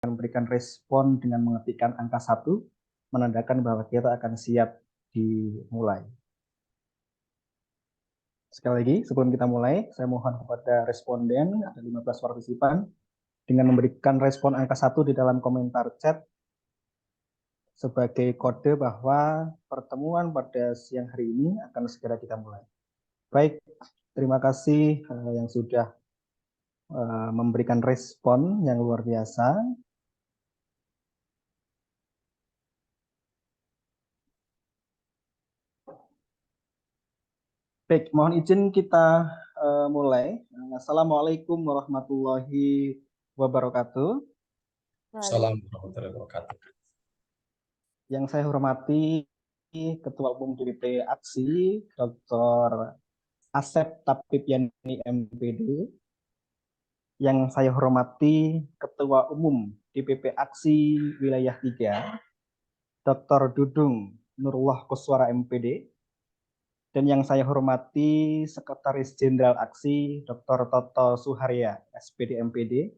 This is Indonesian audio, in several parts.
memberikan respon dengan mengetikkan angka 1, menandakan bahwa kita akan siap dimulai. Sekali lagi, sebelum kita mulai, saya mohon kepada responden, ada 15 partisipan, dengan memberikan respon angka 1 di dalam komentar chat sebagai kode bahwa pertemuan pada siang hari ini akan segera kita mulai. Baik, terima kasih yang sudah memberikan respon yang luar biasa. Baik, mohon izin kita mulai. Assalamualaikum warahmatullahi wabarakatuh. Assalamualaikum warahmatullahi wabarakatuh. Yang saya hormati Ketua Umum DPP Aksi, Dr. Asep Tapip Yani MPD. Yang saya hormati Ketua Umum DPP Aksi Wilayah 3, Dr. Dudung Nurullah Kuswara MPD. Dan yang saya hormati Sekretaris Jenderal Aksi Dr. Toto Suharya SPD MPD.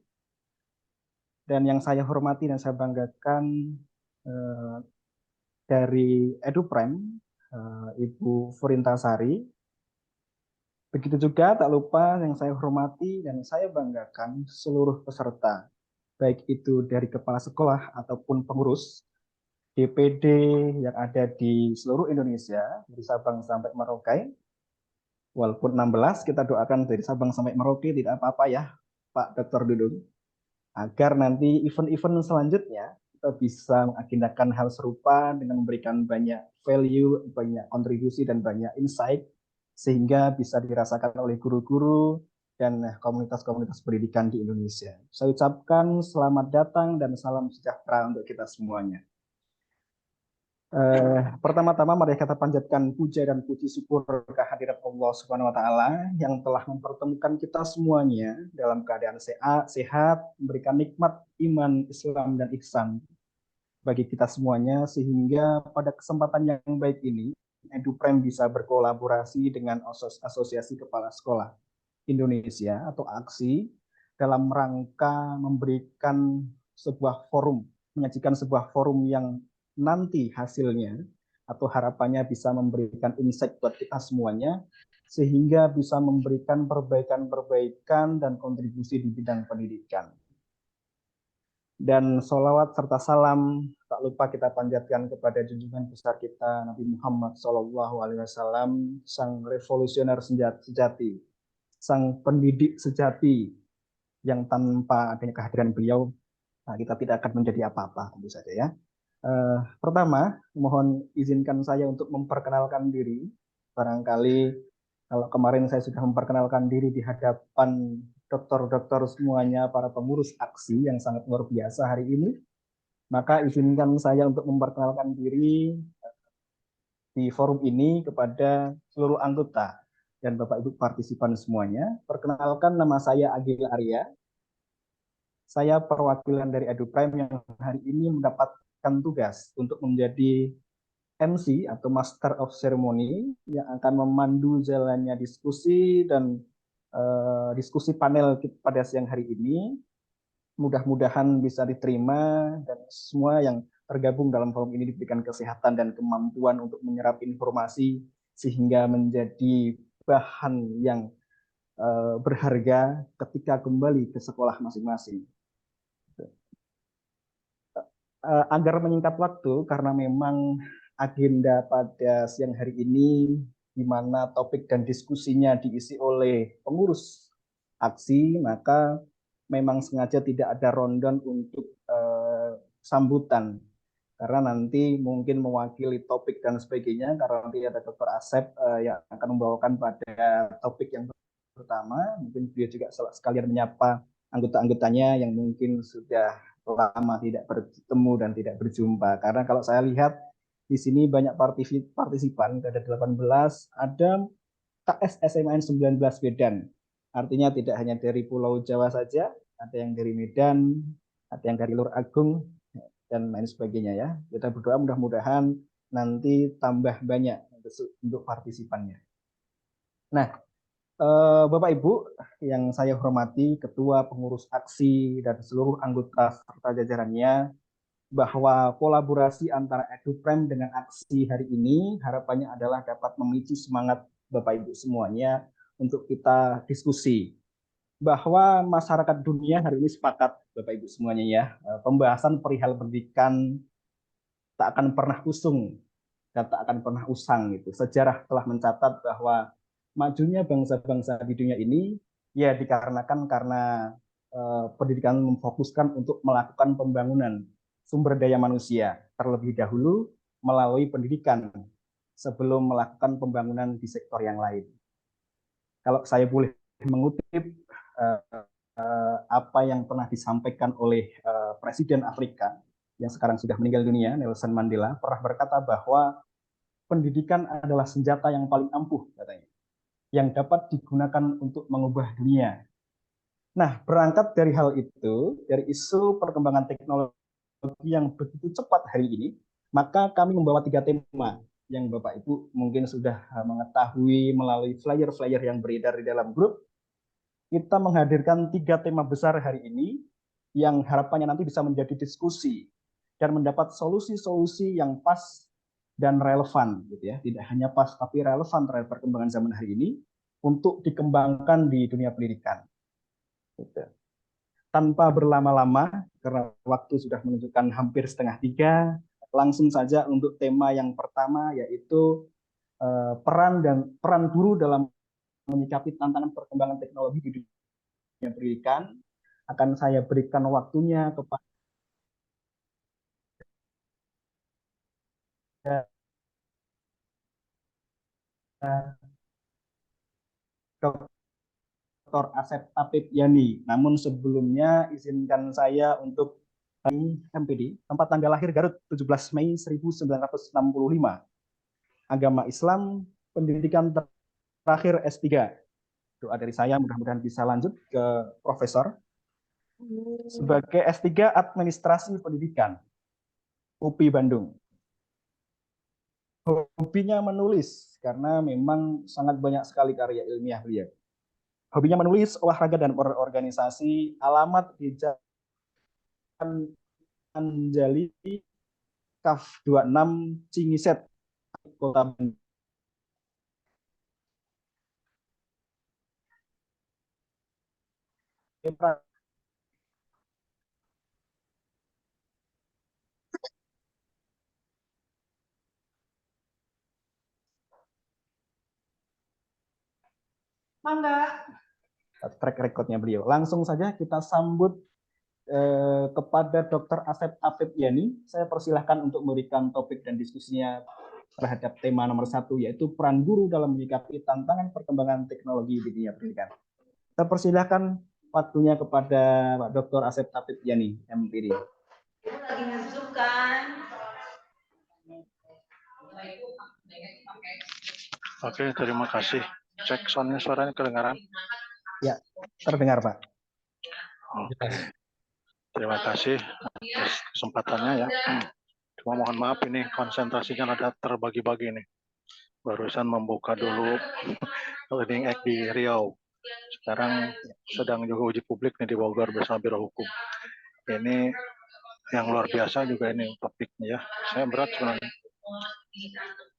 Dan yang saya hormati dan saya banggakan dari EduPrime, Ibu Furintasari. Begitu juga tak lupa yang saya hormati dan saya banggakan seluruh peserta, baik itu dari kepala sekolah ataupun pengurus DPD yang ada di seluruh Indonesia, dari Sabang sampai Merauke. Walaupun 16, kita doakan dari Sabang sampai Merauke tidak apa-apa ya, Pak Dr. Dudung. Agar nanti event-event selanjutnya kita bisa mengagendakan hal serupa dengan memberikan banyak value, banyak kontribusi, dan banyak insight, sehingga bisa dirasakan oleh guru-guru dan komunitas-komunitas pendidikan di Indonesia. Saya ucapkan selamat datang dan salam sejahtera untuk kita semuanya. Pertama-tama mari kita panjatkan puja dan puji syukur kehadirat Allah Subhanahu wa taala yang telah mempertemukan kita semuanya dalam keadaan sehat, memberikan nikmat iman, Islam dan ihsan bagi kita semuanya, sehingga pada kesempatan yang baik ini EduPrime bisa berkolaborasi dengan Asosiasi Kepala Sekolah Indonesia atau AKSI dalam rangka memberikan sebuah forum, menyajikan sebuah forum yang nanti hasilnya atau harapannya bisa memberikan insight buat kita semuanya, sehingga bisa memberikan perbaikan-perbaikan dan kontribusi di bidang pendidikan. Dan sholawat serta salam tak lupa kita panjatkan kepada junjungan besar kita Nabi Muhammad SAW, sang revolusioner sejati, sang pendidik sejati yang tanpa adanya kehadiran beliau, nah, kita tidak akan menjadi apa-apa tentu saja ya. Pertama, mohon izinkan saya untuk memperkenalkan diri. Barangkali kalau kemarin saya sudah memperkenalkan diri di hadapan dokter-dokter semuanya, para pengurus aksi yang sangat luar biasa hari ini, maka izinkan saya untuk memperkenalkan diri di forum ini kepada seluruh anggota dan Bapak Ibu partisipan semuanya. Perkenalkan, nama saya Agil Arya. Saya perwakilan dari EduPrime yang hari ini mendapatkan tugas untuk menjadi MC atau Master of Ceremony yang akan memandu jalannya diskusi dan diskusi panel pada siang hari ini. Mudah-mudahan bisa diterima dan semua yang tergabung dalam forum ini diberikan kesehatan dan kemampuan untuk menyerap informasi sehingga menjadi bahan yang berharga ketika kembali ke sekolah masing-masing. Agar menyingkat waktu, karena memang agenda pada siang hari ini di mana topik dan diskusinya diisi oleh pengurus aksi, maka memang sengaja tidak ada rundown untuk sambutan. Karena nanti mungkin mewakili topik dan sebagainya, karena nanti ada Dr. Asep yang akan membawakan pada topik yang pertama. Mungkin dia juga sekalian menyapa anggota-anggotanya yang mungkin sudah lama tidak bertemu dan tidak berjumpa. Karena kalau saya lihat di sini banyak partisipan, ada 18, ada KS SMAN 19 Medan. Artinya tidak hanya dari Pulau Jawa saja, ada yang dari Medan, ada yang dari Lur Agung, dan lain sebagainya ya. Kita berdoa mudah-mudahan nanti tambah banyak untuk partisipannya. Nah, Bapak Ibu yang saya hormati, Ketua Pengurus Aksi dan seluruh anggota serta jajarannya, bahwa kolaborasi antara EduPrime dengan Aksi hari ini harapannya adalah dapat memicu semangat Bapak Ibu semuanya untuk kita diskusi. Bahwa masyarakat dunia hari ini sepakat, Bapak Ibu semuanya ya, pembahasan perihal pendidikan tak akan pernah usung dan tak akan pernah usang gitu. Sejarah telah mencatat bahwa majunya bangsa-bangsa di dunia ini ya dikarenakan karena pendidikan memfokuskan untuk melakukan pembangunan sumber daya manusia terlebih dahulu melalui pendidikan sebelum melakukan pembangunan di sektor yang lain. Kalau saya boleh mengutip apa yang pernah disampaikan oleh Presiden Afrika yang sekarang sudah meninggal dunia, Nelson Mandela, pernah berkata bahwa pendidikan adalah senjata yang paling ampuh, katanya, yang dapat digunakan untuk mengubah dunia. Nah, berangkat dari hal itu, dari isu perkembangan teknologi yang begitu cepat hari ini, maka kami membawa 3 tema yang Bapak Ibu mungkin sudah mengetahui melalui flyer-flyer yang beredar di dalam grup. Kita menghadirkan 3 tema besar hari ini yang harapannya nanti bisa menjadi diskusi dan mendapat solusi-solusi yang pas dan relevan gitu ya, tidak hanya pas tapi relevan terhadap perkembangan zaman hari ini untuk dikembangkan di dunia pendidikan. Gitu. Tanpa berlama-lama karena waktu sudah menunjukkan hampir 2:30, langsung saja untuk tema yang pertama yaitu peran guru dalam menyikapi tantangan perkembangan teknologi di dunia pendidikan. Akan saya berikan waktunya kepada Dr. Asep Apip Yani. Namun sebelumnya izinkan saya untuk MPD, tempat tanggal lahir Garut 17 Mei 1965. Agama Islam, pendidikan terakhir S3. Doa dari saya mudah-mudahan bisa lanjut ke profesor. Sebagai S3 Administrasi Pendidikan, UPI Bandung. Hobinya menulis, karena memang sangat banyak sekali karya ilmiah beliau. Hobinya menulis, olahraga, dan berorganisasi. Alamat di Jalan Anjali, Kaf 26, Cingiset, Kota Bandung. Mangga. Track recordnya beliau. Langsung saja kita sambut kepada Dr. Asep Apip Yani. Saya persilahkan untuk memberikan topik dan diskusinya terhadap tema nomor 1, yaitu peran guru dalam menyikapi tantangan perkembangan teknologi di dunia pendidikan. Saya persilahkan waktunya kepada Pak Dr. Asep Apip Yani, MPD. Lagi nge-zoom kan? Oke, terima kasih. Cek soundnya, suaranya kedengaran? Ya, terdengar Pak. Oke, terima kasih atas kesempatannya ya. Cuma mohon maaf ini konsentrasinya ada terbagi-bagi nih. Barusan membuka dulu Leading Act di Riau. Sekarang sedang juga uji publik nih di Bogor bersama Biro Hukum. Ini yang luar biasa juga ini topiknya ya. Saya berat sebenarnya.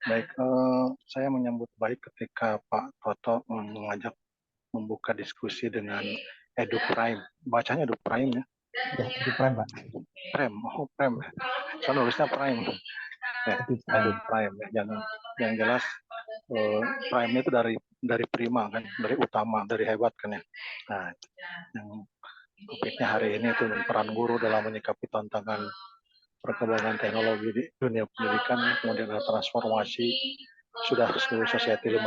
Baik, saya menyambut baik ketika Pak Toto mengajak membuka diskusi dengan EduPrime. Bacanya EduPrime ya? Ya, EduPrime Pak. Prime, oh Prime. Saya nulisnya Prime. Ya, EduPrime. Yang jelas Prime itu dari prima kan, dari utama, dari hebat kan ya. Nah, yang topiknya hari ini itu peran guru dalam menyikapi tantangan perkembangan teknologi di dunia pendidikan, kemudian ada transformasi, sudah society 5.0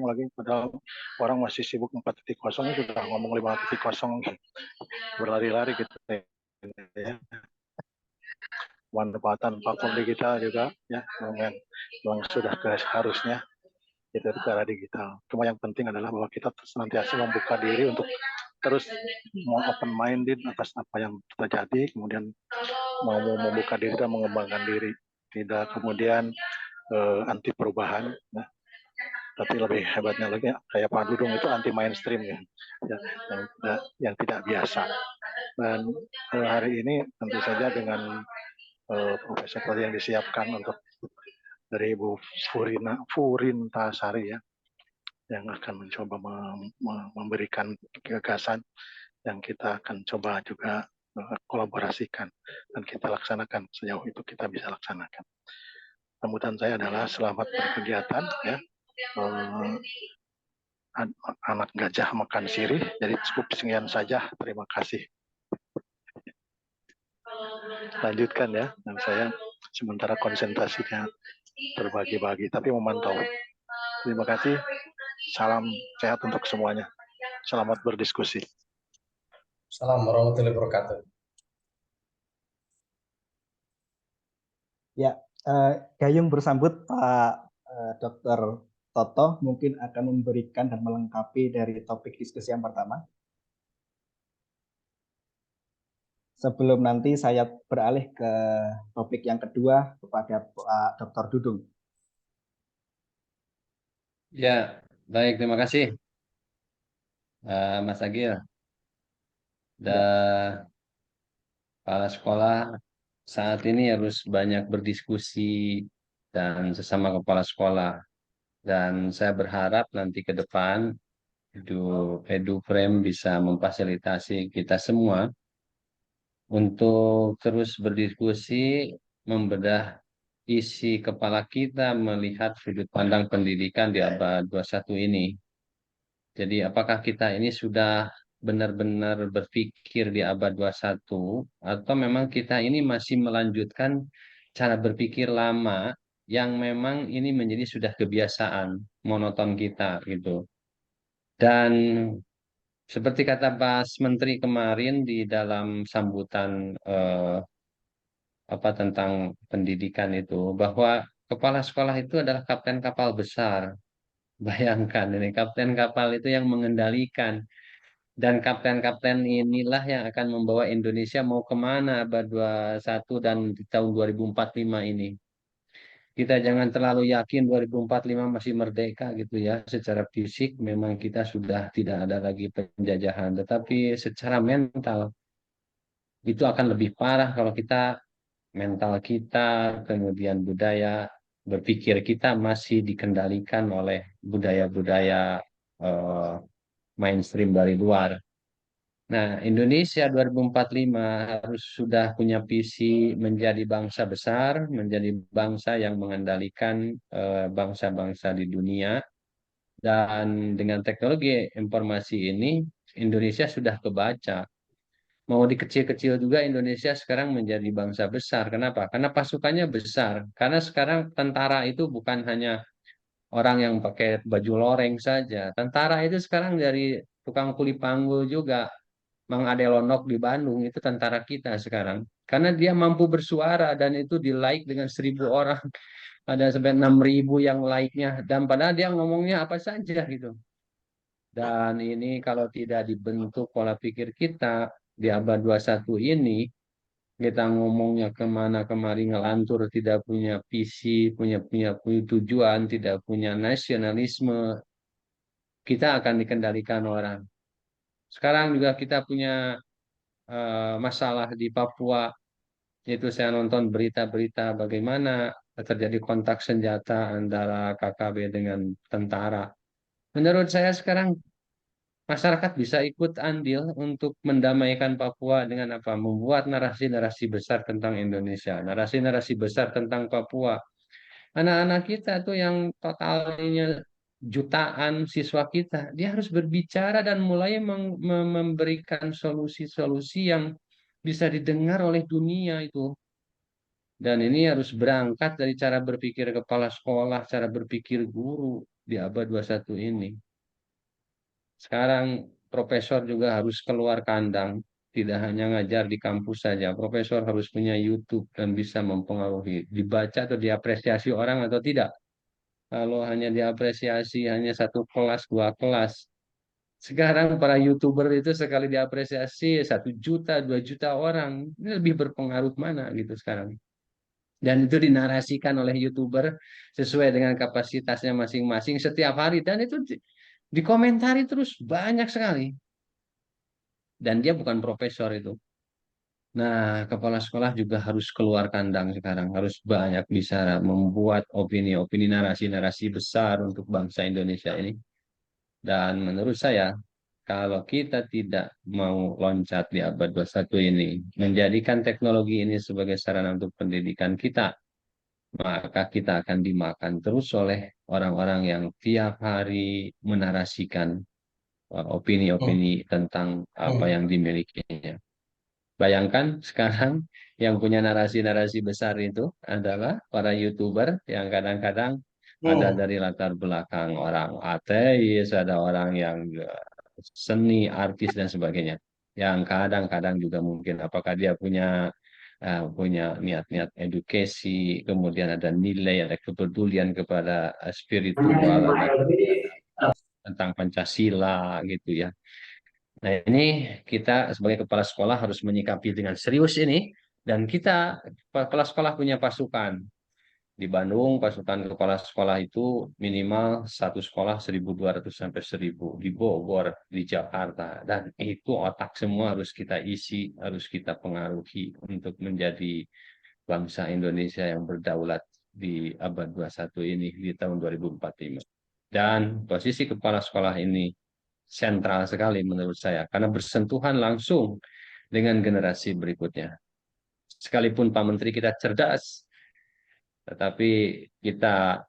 lagi, padahal orang masih sibuk 4.0, sudah ngomong 5.0, berlari-lari gitu ya. Manfaatan platform digital juga ya, memang sudah harusnya itu cara digital. Cuma yang penting adalah bahwa kita senantiasa membuka diri untuk terus mau open minded atas apa yang terjadi, kemudian mau membuka diri dan mengembangkan diri, tidak kemudian anti perubahan. Nah, Tapi lebih hebatnya lagi kayak Pak Dudung itu anti mainstream ya, yang tidak biasa. Dan hari ini tentu saja dengan profesor tadi yang disiapkan untuk dari Ibu Furintasari ya, yang akan mencoba memberikan gagasan yang kita akan coba juga kolaborasikan dan kita laksanakan sejauh itu kita bisa laksanakan. Sambutan saya adalah selamat berkegiatan ya. Anak gajah makan sirih. Jadi cukup sekian saja. Terima kasih. Lanjutkan ya. Dan saya sementara konsentrasinya terbagi-bagi tapi memantau. Terima kasih. Salam sehat untuk semuanya. Selamat berdiskusi. Assalamualaikum warahmatullahi wabarakatuh. Ya, Gayung bersambut Pak Dr. Toto mungkin akan memberikan dan melengkapi dari topik diskusi yang pertama. Sebelum nanti saya beralih ke topik yang kedua kepada Pak Dr. Dudung. Ya, baik, terima kasih Mas Agil. Dan kepala sekolah saat ini harus banyak berdiskusi dan sesama kepala sekolah. Dan saya berharap nanti ke depan EduFrame bisa memfasilitasi kita semua untuk terus berdiskusi, membedah isi kepala kita melihat sudut pandang pendidikan di abad 21 ini. Jadi apakah kita ini sudah benar-benar berpikir di abad 21 atau memang kita ini masih melanjutkan cara berpikir lama yang memang ini menjadi sudah kebiasaan monoton kita gitu. Dan seperti kata Pak Menteri kemarin di dalam sambutan tentang pendidikan itu bahwa kepala sekolah itu adalah kapten kapal besar. Bayangkan ini kapten kapal itu yang mengendalikan. Dan kapten-kapten inilah yang akan membawa Indonesia mau kemana abad 21 dan di tahun 2045 ini. Kita jangan terlalu yakin 2045 masih merdeka gitu ya. Secara fisik memang kita sudah tidak ada lagi penjajahan. Tetapi secara mental itu akan lebih parah kalau kita mental kita, kemudian budaya, berpikir kita masih dikendalikan oleh budaya-budaya eh, mainstream dari luar. Nah, Indonesia 2045 harus sudah punya visi menjadi bangsa besar, menjadi bangsa yang mengendalikan bangsa-bangsa di dunia. Dan dengan teknologi informasi ini, Indonesia sudah kebaca. Mau dikecil-kecil juga Indonesia sekarang menjadi bangsa besar. Kenapa? Karena pasukannya besar. Karena sekarang tentara itu bukan hanya orang yang pakai baju loreng saja. Tentara itu sekarang dari tukang kuli panggul juga. Mang Adelonok di Bandung itu tentara kita sekarang. Karena dia mampu bersuara dan itu di like dengan 1.000 orang. Ada sampai 6.000 yang like-nya. Dan padahal dia ngomongnya apa saja gitu. Dan ini kalau tidak dibentuk pola pikir kita di abad 21 ini, kita ngomongnya kemana kemari ngelantur, tidak punya visi, punya tujuan, tidak punya nasionalisme, kita akan dikendalikan orang. Sekarang juga kita punya masalah di Papua, yaitu saya nonton berita-berita bagaimana terjadi kontak senjata antara KKB dengan tentara. Menurut saya sekarang masyarakat bisa ikut andil untuk mendamaikan Papua dengan apa? Membuat narasi-narasi besar tentang Indonesia, narasi-narasi besar tentang Papua. Anak-anak kita tuh yang totalnya jutaan siswa kita, dia harus berbicara dan mulai memberikan solusi-solusi yang bisa didengar oleh dunia itu. Dan ini harus berangkat dari cara berpikir kepala sekolah, cara berpikir guru di abad 21 ini. Sekarang profesor juga harus keluar kandang, tidak hanya ngajar di kampus saja. Profesor harus punya YouTube dan bisa mempengaruhi, dibaca atau diapresiasi orang atau tidak. Kalau hanya diapresiasi hanya satu kelas, 2 kelas. Sekarang para YouTuber itu sekali diapresiasi 1 juta, 2 juta orang. Ini lebih berpengaruh mana gitu sekarang. Dan itu dinarasikan oleh YouTuber sesuai dengan kapasitasnya masing-masing setiap hari. Dan itu dikomentari terus banyak sekali. Dan dia bukan profesor itu. Nah, kepala sekolah juga harus keluar kandang sekarang. Harus banyak bicara, membuat opini-opini, narasi-narasi besar untuk bangsa Indonesia ini. Dan menurut saya, kalau kita tidak mau loncat di abad 21 ini, menjadikan teknologi ini sebagai sarana untuk pendidikan kita, maka kita akan dimakan terus oleh orang-orang yang tiap hari menarasikan Hmm, opini-opini tentang apa hmm, yang dimilikinya. Bayangkan sekarang yang punya narasi-narasi besar itu adalah para YouTuber yang kadang-kadang ada hmm. dari latar belakang orang ateis, ada orang yang seni, artis dan sebagainya. Yang kadang-kadang juga mungkin apakah dia punya niat-niat edukasi, kemudian ada nilai, ada kepedulian kepada spiritual, ada tentang Pancasila gitu ya. Nah, ini kita sebagai kepala sekolah harus menyikapi dengan serius ini, dan kita kepala sekolah punya pasukan. Di Bandung, pasukan kepala sekolah itu minimal satu sekolah 1.200 sampai 1.000. Di Bogor, di Jakarta. Dan itu otak semua harus kita isi, harus kita pengaruhi untuk menjadi bangsa Indonesia yang berdaulat di abad 21 ini, di tahun 2045. Dan posisi kepala sekolah ini sentral sekali menurut saya, karena bersentuhan langsung dengan generasi berikutnya. Sekalipun Pak Menteri kita cerdas, tetapi kita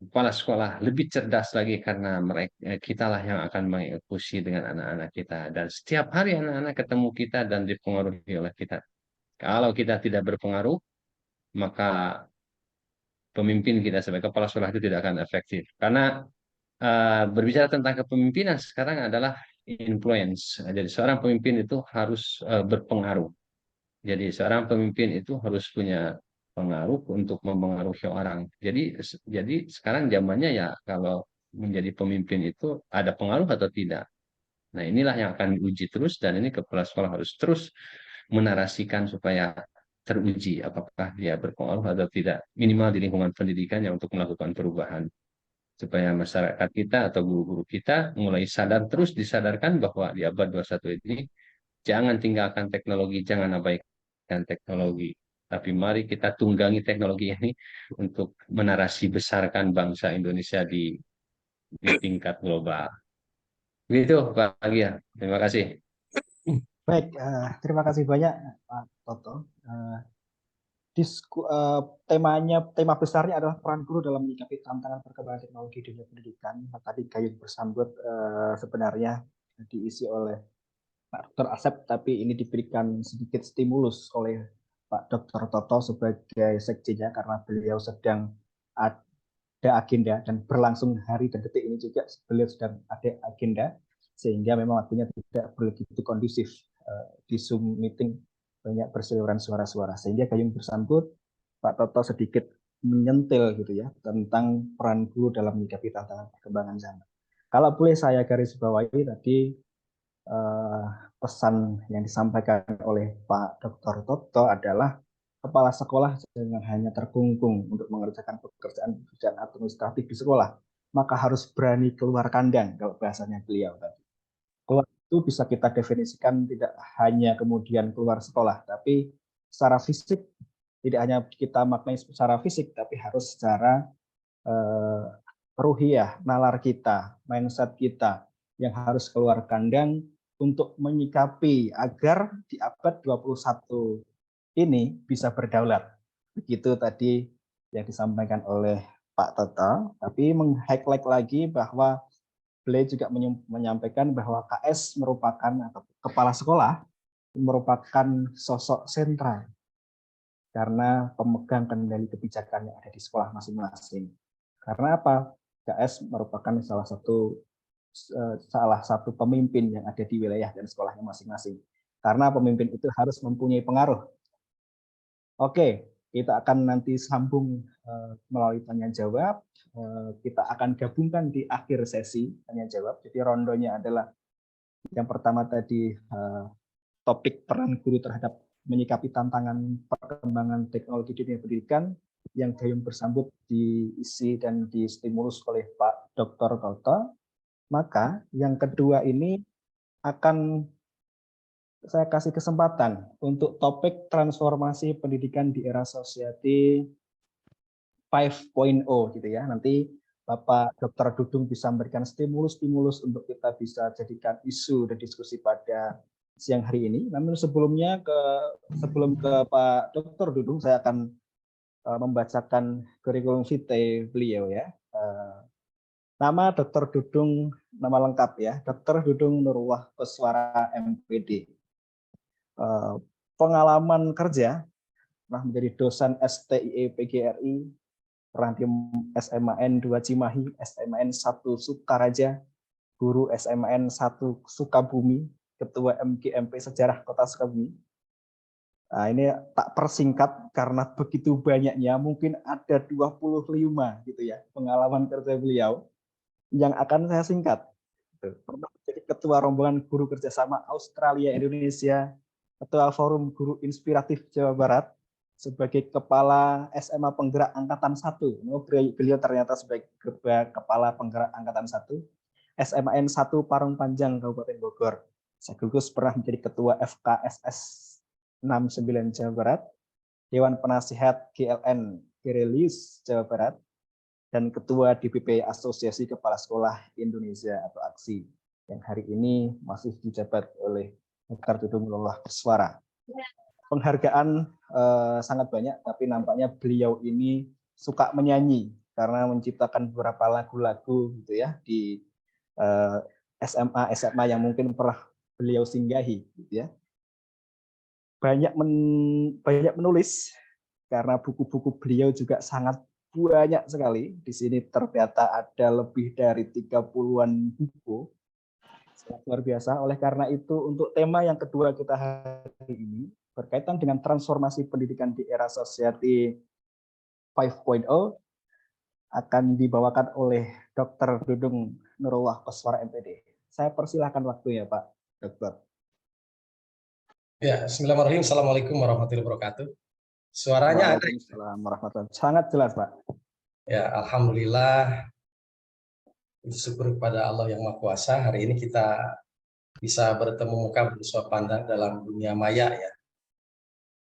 kepala sekolah lebih cerdas lagi karena mereka kitalah yang akan mengeksekusi dengan anak-anak kita, dan setiap hari anak-anak ketemu kita dan dipengaruhi oleh kita. Kalau kita tidak berpengaruh, maka pemimpin kita sebagai kepala sekolah itu tidak akan efektif. Karena berbicara tentang kepemimpinan sekarang adalah influence. Jadi seorang pemimpin itu harus berpengaruh. Jadi seorang pemimpin itu harus punya pengaruh untuk mempengaruhi orang. Jadi sekarang zamannya ya kalau menjadi pemimpin itu ada pengaruh atau tidak. Nah, inilah yang akan diuji terus, dan ini kepala sekolah harus terus menarasikan supaya teruji apakah dia berpengaruh atau tidak, minimal di lingkungan pendidikannya untuk melakukan perubahan. Supaya masyarakat kita atau guru-guru kita mulai sadar, terus disadarkan bahwa di abad 21 ini jangan tinggalkan teknologi, jangan abaikan teknologi. Tapi mari kita tunggangi teknologi ini untuk menarasi besarkan bangsa Indonesia di tingkat global. Begitu Pak Agia. Terima kasih. Baik, terima kasih banyak Pak Toto. Tema besarnya adalah peran guru dalam menyikapi tantangan perkembangan teknologi di dunia pendidikan. Tadi gayung bersambut sebenarnya diisi oleh Pak Dr. Asep, tapi ini diberikan sedikit stimulus oleh Pak Dr. Toto sebagai sekjennya karena beliau sedang ada agenda dan berlangsung hari dan detik ini juga beliau sedang ada agenda, sehingga memang waktunya tidak begitu kondusif. Di Zoom meeting banyak berseliweran suara-suara, sehingga gayung bersambut Pak Toto sedikit menyentil gitu ya tentang peran guru dalam menyikapi tantangan perkembangan zaman. Kalau boleh saya garis bawahi tadi pesan yang disampaikan oleh Pak Dr. Toto adalah kepala sekolah jangan hanya terkungkung untuk mengerjakan pekerjaan administratif di sekolah, maka harus berani keluar kandang kalau bahasanya beliau tadi. Keluar itu bisa kita definisikan tidak hanya kemudian keluar sekolah, tapi secara fisik, tidak hanya kita maknai secara fisik, tapi harus secara ruhiyah, nalar kita, mindset kita yang harus keluar kandang untuk menyikapi agar di abad 21 ini bisa berdaulat. Begitu tadi yang disampaikan oleh Pak Toto, tapi meng-highlight lagi bahwa beliau juga menyampaikan bahwa KS merupakan atau kepala sekolah merupakan sosok sentral karena pemegang kendali kebijakan yang ada di sekolah masing-masing. Karena apa? KS merupakan salah satu pemimpin yang ada di wilayah dan sekolahnya masing-masing. Karena pemimpin itu harus mempunyai pengaruh. Oke, kita akan nanti sambung melalui tanya jawab. Kita akan gabungkan di akhir sesi tanya jawab. Jadi rondonya adalah yang pertama tadi topik peran guru terhadap menyikapi tantangan perkembangan teknologi di dunia pendidikan yang gayung bersambut diisi dan distimulus oleh Pak Dr. Toto. Maka yang kedua ini akan saya kasih kesempatan untuk topik transformasi pendidikan di era society 5.0 gitu ya. Nanti Bapak Dr. Dudung bisa memberikan stimulus-stimulus untuk kita bisa jadikan isu dan diskusi pada siang hari ini. Namun sebelum ke Pak Dr. Dudung, saya akan membacakan kurikulum vitae beliau ya. Nama Dr. Dudung, nama lengkap ya, Dr. Dudung Nurullah Koswara MPD. Pengalaman kerja, pernah menjadi dosen STIE PGRI, pernah di SMAN 2 Cimahi, SMAN 1 Sukaraja, guru SMAN 1 Sukabumi, ketua MGMP Sejarah Kota Sukabumi. Nah, ini tak persingkat karena begitu banyaknya, mungkin ada 25 gitu ya pengalaman kerja beliau yang akan saya singkat. Pernah menjadi ketua rombongan guru kerjasama Australia Indonesia, ketua forum guru inspiratif Jawa Barat, sebagai kepala SMA penggerak angkatan 1. Beliau ternyata sebagai kepala penggerak angkatan 1, SMAN 1 Parung Panjang Kabupaten Bogor. Sekaligus pernah menjadi ketua FKSS 69 Jawa Barat, Dewan Penasihat GLN Kirelius Jawa Barat, dan Ketua DPP Asosiasi Kepala Sekolah Indonesia atau AKSI, yang hari ini masih dijabat oleh Dr. Dudung Nurullah Koswara. Penghargaan sangat banyak, tapi nampaknya beliau ini suka menyanyi karena menciptakan beberapa lagu-lagu gitu ya di SMA yang mungkin pernah beliau singgahi gitu ya. Banyak menulis karena buku-buku beliau juga sangat banyak sekali. Di sini ternyata ada lebih dari 30-an buku. Sangat luar biasa. Oleh karena itu, untuk tema yang kedua kita hari ini berkaitan dengan transformasi pendidikan di era society 5.0 akan dibawakan oleh Dr. Dudung Nurullah Koswara MPD. Saya persilahkan waktunya, Pak Dokter. Ya, bismillahirrahmanirrahim. Assalamualaikum warahmatullahi wabarakatuh. Suaranya ada. Waalaikumsalam. Sangat jelas, Pak. Ya, alhamdulillah. Syukur kepada Allah yang Maha Kuasa. Hari ini kita bisa bertemu muka bersua pandang dalam dunia maya ya.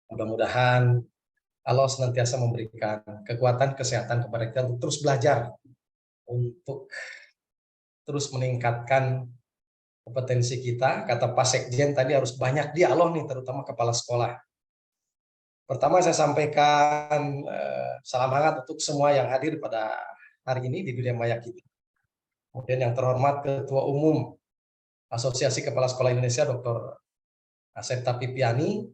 Mudah-mudahan Allah senantiasa memberikan kekuatan, kesehatan kepada kita untuk terus belajar, untuk terus meningkatkan kompetensi kita. Kata Pak Sekjen tadi harus banyak dialog nih, terutama kepala sekolah. Pertama saya sampaikan salam hangat untuk semua yang hadir pada hari ini di dunia maya kita. Kemudian yang terhormat Ketua Umum Asosiasi Kepala Sekolah Indonesia Dr. Asep Tapipiani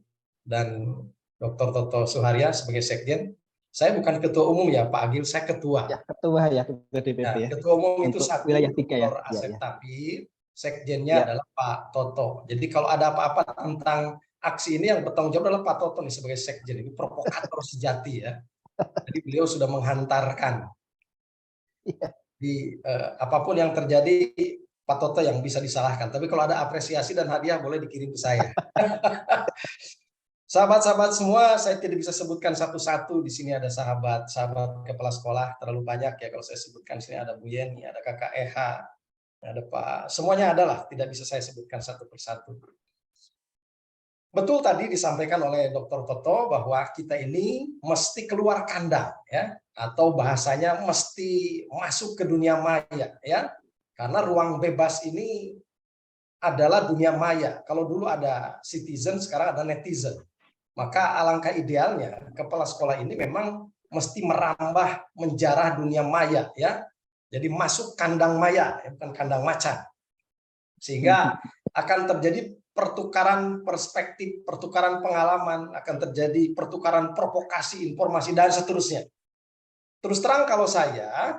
dan Dr. Toto Suharya sebagai Sekjen. Saya bukan Ketua Umum ya Pak Agil, saya Ketua. Ya, Ketua ya, Ketua DPP ya. Ketua Umum itu untuk satu, wilayah 3 ya. Dr. Asep Ya. Tapi, Sekjennya adalah Pak Toto. Jadi kalau ada apa-apa tentang aksi ini yang bertanggung jawab adalah Pak Toto nih sebagai Sekjen. Ini provokator sejati ya. Jadi beliau sudah menghantarkan. Di apapun yang terjadi, Pak Toto yang bisa disalahkan. Tapi kalau ada apresiasi dan hadiah boleh dikirim ke saya. Sahabat-sahabat semua, saya tidak bisa sebutkan satu-satu. Di sini ada sahabat kepala sekolah terlalu banyak ya. Kalau saya sebutkan di sini ada Bu Yeni, ada Kakak Eha, ada Pak. Semuanya adalah tidak bisa saya sebutkan satu persatu. Betul tadi disampaikan oleh Dr. Toto bahwa kita ini mesti keluar kandang ya, atau bahasanya mesti masuk ke dunia maya ya. Karena ruang bebas ini adalah dunia maya. Kalau dulu ada citizen, sekarang ada netizen. Maka alangkah idealnya kepala sekolah ini memang mesti merambah menjarah dunia maya ya. Jadi masuk kandang maya, bukan kandang macan. Sehingga akan terjadi pertukaran perspektif, pertukaran pengalaman, akan terjadi pertukaran provokasi, informasi, dan seterusnya. Terus terang kalau saya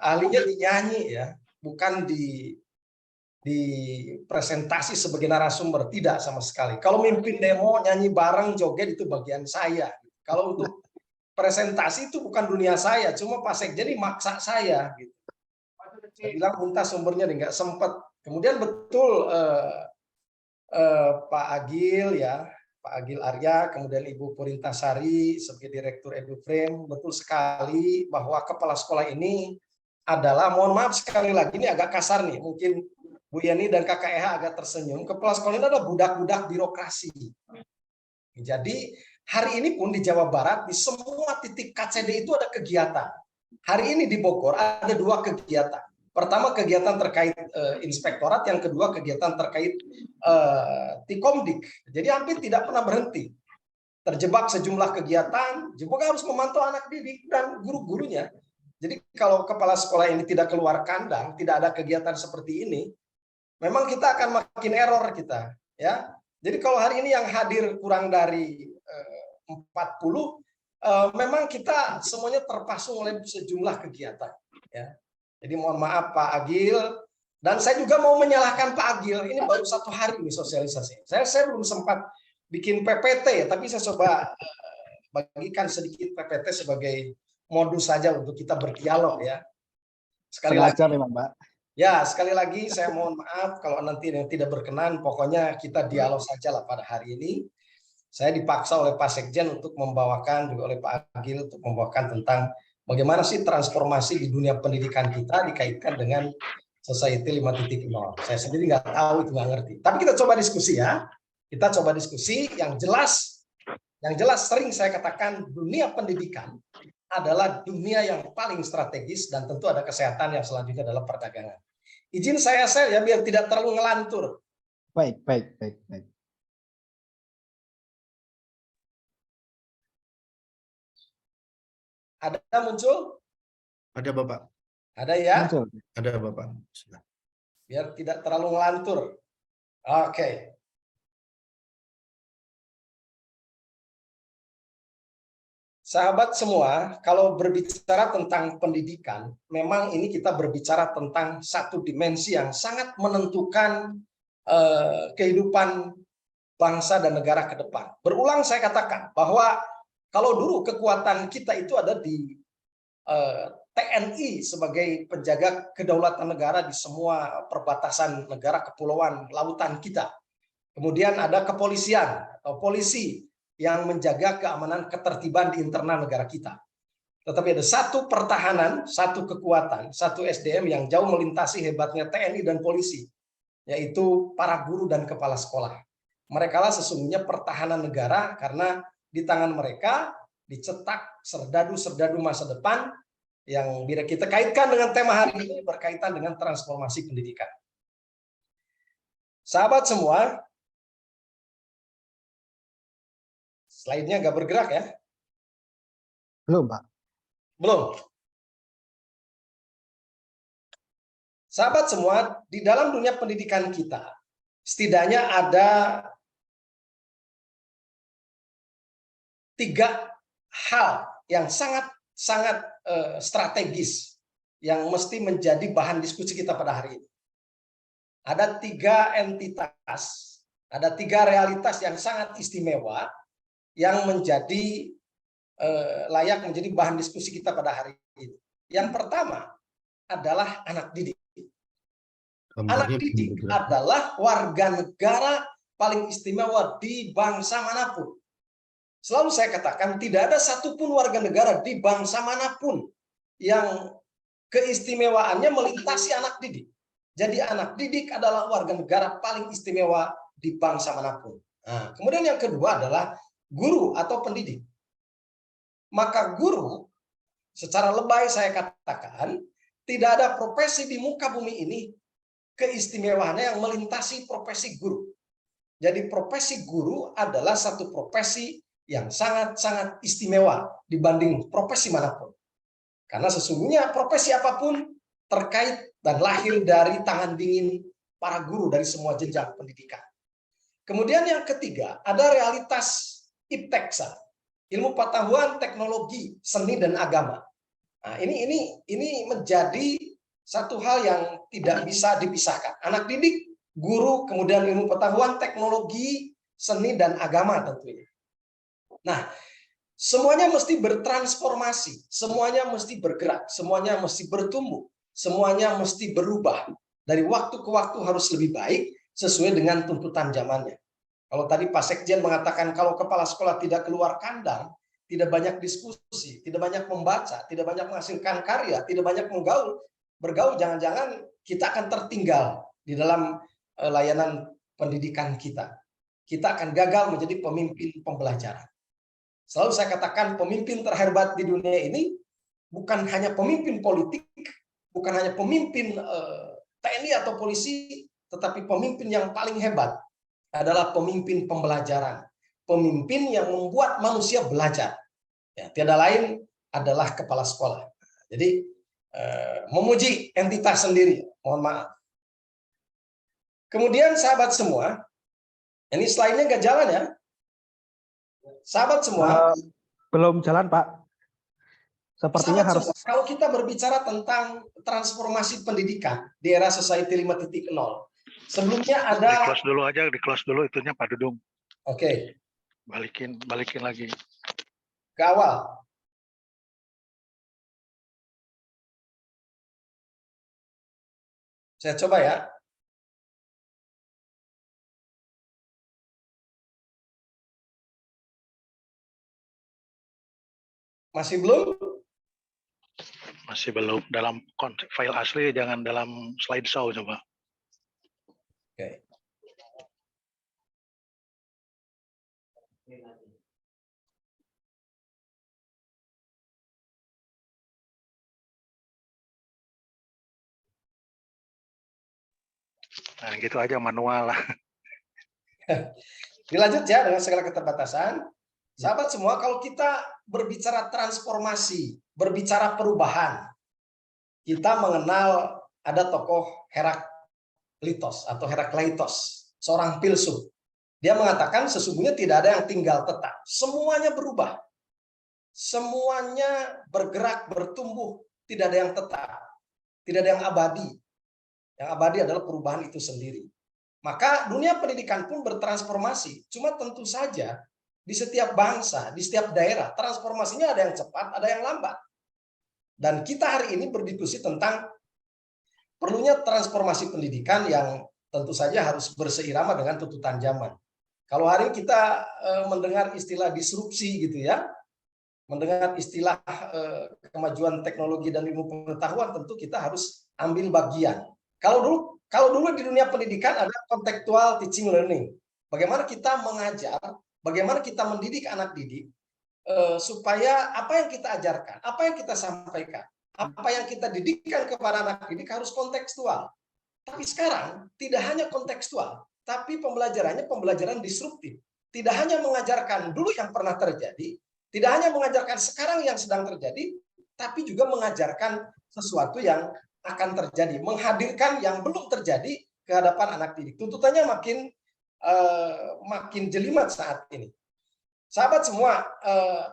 ahlinya di nyanyi ya, bukan di presentasi sebagai narasumber, tidak sama sekali. Kalau mimpin demo, nyanyi bareng, joget itu bagian saya. Kalau untuk presentasi itu bukan dunia saya, cuma Pak Sekjen maksa saya. Gitu. Saya bilang minta sumbernya nggak sempat. Kemudian betul Pak Agil ya, Pak Agil Arya, kemudian Ibu Purintasari sebagai Direktur EduFrame. Betul sekali bahwa kepala sekolah ini adalah, mohon maaf sekali lagi ini agak kasar nih, mungkin Bu Yani dan Kakak Eha agak tersenyum, kepala sekolah ini adalah budak-budak birokrasi. Jadi hari ini pun di Jawa Barat, di semua titik KCD itu ada kegiatan. Hari ini di Bogor ada 2 kegiatan. Pertama kegiatan terkait inspektorat, yang kedua kegiatan terkait Tikomdik. Jadi hampir tidak pernah berhenti. Terjebak sejumlah kegiatan, juga harus memantau anak didik dan guru-gurunya. Jadi kalau kepala sekolah ini tidak keluar kandang, tidak ada kegiatan seperti ini, memang kita akan makin error kita, ya. Jadi kalau hari ini yang hadir kurang dari 40, memang kita semuanya terpasung oleh sejumlah kegiatan, ya. Jadi mohon maaf Pak Agil, dan saya juga mau menyalahkan Pak Agil, ini baru 1 hari nih sosialisasi. Saya belum sempat bikin PPT, tapi saya coba bagikan sedikit PPT sebagai modus saja untuk kita berdialog ya. Sekali lagi memang Pak. Ya, sekali lagi saya mohon maaf kalau nanti yang tidak berkenan, pokoknya kita dialog saja lah pada hari ini. Saya dipaksa oleh Pak Sekjen untuk membawakan, juga oleh Pak Agil untuk membawakan tentang bagaimana sih transformasi di dunia pendidikan kita dikaitkan dengan Society 5.0. Saya sendiri nggak tahu, itu nggak ngerti. Tapi kita coba diskusi ya. Kita coba diskusi yang jelas sering saya katakan dunia pendidikan adalah dunia yang paling strategis, dan tentu ada kesehatan, yang selanjutnya adalah perdagangan. Izin saya share ya biar tidak terlalu ngelantur. Baik. Ada muncul? Ada Bapak. Ada ya? Muncul. Ada Bapak. Biar tidak terlalu ngelantur. Oke. Sahabat semua, kalau berbicara tentang pendidikan, memang ini kita berbicara tentang satu dimensi yang sangat menentukan kehidupan bangsa dan negara ke depan. Berulang saya katakan bahwa kalau dulu kekuatan kita itu ada di TNI sebagai penjaga kedaulatan negara di semua perbatasan negara, kepulauan, lautan kita. Kemudian ada kepolisian atau polisi yang menjaga keamanan ketertiban di internal negara kita. Tetapi ada satu pertahanan, satu kekuatan, satu SDM yang jauh melintasi hebatnya TNI dan polisi, yaitu para guru dan kepala sekolah. Mereka lah sesungguhnya pertahanan negara, karena di tangan mereka dicetak serdadu-serdadu masa depan yang bila kita kaitkan dengan tema hari ini berkaitan dengan transformasi pendidikan. Sahabat semua, slide-nya nggak bergerak ya? Belum, Pak. Belum. Sahabat semua, di dalam dunia pendidikan kita, setidaknya ada 3 hal yang sangat strategis yang mesti menjadi bahan diskusi kita pada hari ini. Ada 3 entitas, ada 3 realitas yang sangat istimewa yang menjadi layak menjadi bahan diskusi kita pada hari ini. Yang pertama adalah anak didik. Anak didik adalah warga negara paling istimewa di bangsa manapun. Selalu saya katakan tidak ada satupun warga negara di bangsa manapun yang keistimewaannya melintasi anak didik. Jadi anak didik adalah warga negara paling istimewa di bangsa manapun. Nah, kemudian yang kedua adalah guru atau pendidik. Maka guru, secara lebay saya katakan, tidak ada profesi di muka bumi ini keistimewaannya yang melintasi profesi guru. Jadi profesi guru adalah satu profesi yang sangat-sangat istimewa dibanding profesi manapun. Karena sesungguhnya profesi apapun terkait dan lahir dari tangan dingin para guru dari semua jenjang pendidikan. Kemudian yang ketiga, ada realitas IPTEKSA, ilmu pengetahuan, teknologi, seni dan agama. Nah, ini menjadi satu hal yang tidak bisa dipisahkan. Anak didik, guru, kemudian ilmu pengetahuan, teknologi, seni dan agama tentunya. Nah, semuanya mesti bertransformasi, semuanya mesti bergerak, semuanya mesti bertumbuh, semuanya mesti berubah. Dari waktu ke waktu harus lebih baik, sesuai dengan tuntutan zamannya. Kalau tadi Pak Sekjen mengatakan kalau kepala sekolah tidak keluar kandang, tidak banyak diskusi, tidak banyak membaca, tidak banyak menghasilkan karya, tidak banyak bergaul, jangan-jangan kita akan tertinggal di dalam layanan pendidikan kita. Kita akan gagal menjadi pemimpin pembelajaran. Selalu saya katakan pemimpin terhebat di dunia ini bukan hanya pemimpin politik, bukan hanya pemimpin TNI atau polisi, tetapi pemimpin yang paling hebat adalah pemimpin pembelajaran. Pemimpin yang membuat manusia belajar. Ya, tiada lain adalah kepala sekolah. Jadi memuji entitas sendiri, mohon maaf. Kemudian sahabat semua, ini slide-nya nggak jalan ya? Sahabat semua, Belum jalan, Pak. Sepertinya sahabat harus semua, kalau kita berbicara tentang transformasi pendidikan di era Society 5.0, sebelumnya Di ada close dulu aja, di close dulu itunya Pak Dudung. Oke, Balikin lagi. ke awal. Saya coba ya. Masih belum? Masih belum dalam file asli, jangan dalam slideshow coba. Oke. Nah, gitu aja manual lah. Dilanjut ya dengan segala keterbatasan. Sahabat semua, kalau kita berbicara transformasi, berbicara perubahan, kita mengenal ada tokoh Heraklitos atau Herakleitos, seorang filsuf. Dia mengatakan sesungguhnya tidak ada yang tinggal tetap. Semuanya berubah. Semuanya bergerak, bertumbuh. Tidak ada yang tetap. Tidak ada yang abadi. Yang abadi adalah perubahan itu sendiri. Maka dunia pendidikan pun bertransformasi. Cuma tentu saja di setiap bangsa, di setiap daerah, transformasinya ada yang cepat, ada yang lambat. Dan kita hari ini berdiskusi tentang perlunya transformasi pendidikan yang tentu saja harus berseirama dengan tuntutan zaman. Kalau hari ini kita mendengar istilah disrupsi gitu ya, mendengar istilah kemajuan teknologi dan ilmu pengetahuan, tentu kita harus ambil bagian. Kalau dulu di dunia pendidikan ada contextual teaching learning. Bagaimana kita mengajar, bagaimana kita mendidik anak didik supaya apa yang kita ajarkan, apa yang kita sampaikan, apa yang kita didikkan kepada anak didik harus kontekstual. Tapi sekarang tidak hanya kontekstual, tapi pembelajarannya pembelajaran disruptif. Tidak hanya mengajarkan dulu yang pernah terjadi, tidak hanya mengajarkan sekarang yang sedang terjadi, tapi juga mengajarkan sesuatu yang akan terjadi, menghadirkan yang belum terjadi ke hadapan anak didik. Tuntutannya makin jelimet saat ini. Sahabat semua,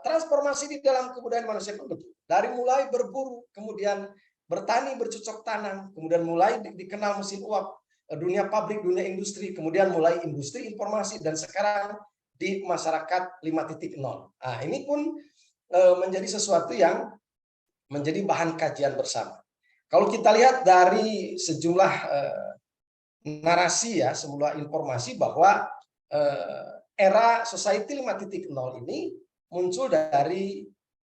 transformasi di dalam kebudayaan manusia pun betul. Dari mulai berburu, kemudian bertani, bercocok tanam, kemudian mulai dikenal mesin uap, dunia pabrik, dunia industri, kemudian mulai industri informasi, dan sekarang di masyarakat 5.0. Nah, ini pun menjadi sesuatu yang menjadi bahan kajian bersama. Kalau kita lihat dari sejumlah narasi ya, sejumlah informasi bahwa era Society 5.0 ini muncul dari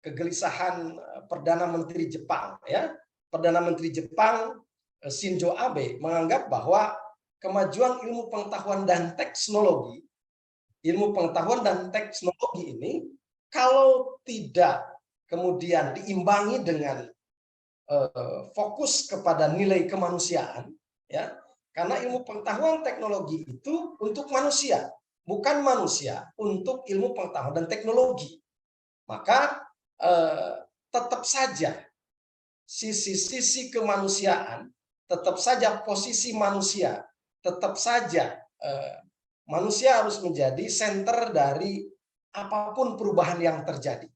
kegelisahan Perdana Menteri Jepang ya. Perdana Menteri Jepang Shinzo Abe menganggap bahwa kemajuan ilmu pengetahuan dan teknologi ini kalau tidak kemudian diimbangi dengan fokus kepada nilai kemanusiaan ya, karena ilmu pengetahuan teknologi itu untuk manusia, bukan manusia untuk ilmu pengetahuan dan teknologi. Maka tetap saja sisi-sisi kemanusiaan, tetap saja posisi manusia, tetap saja manusia harus menjadi center dari apapun perubahan yang terjadi.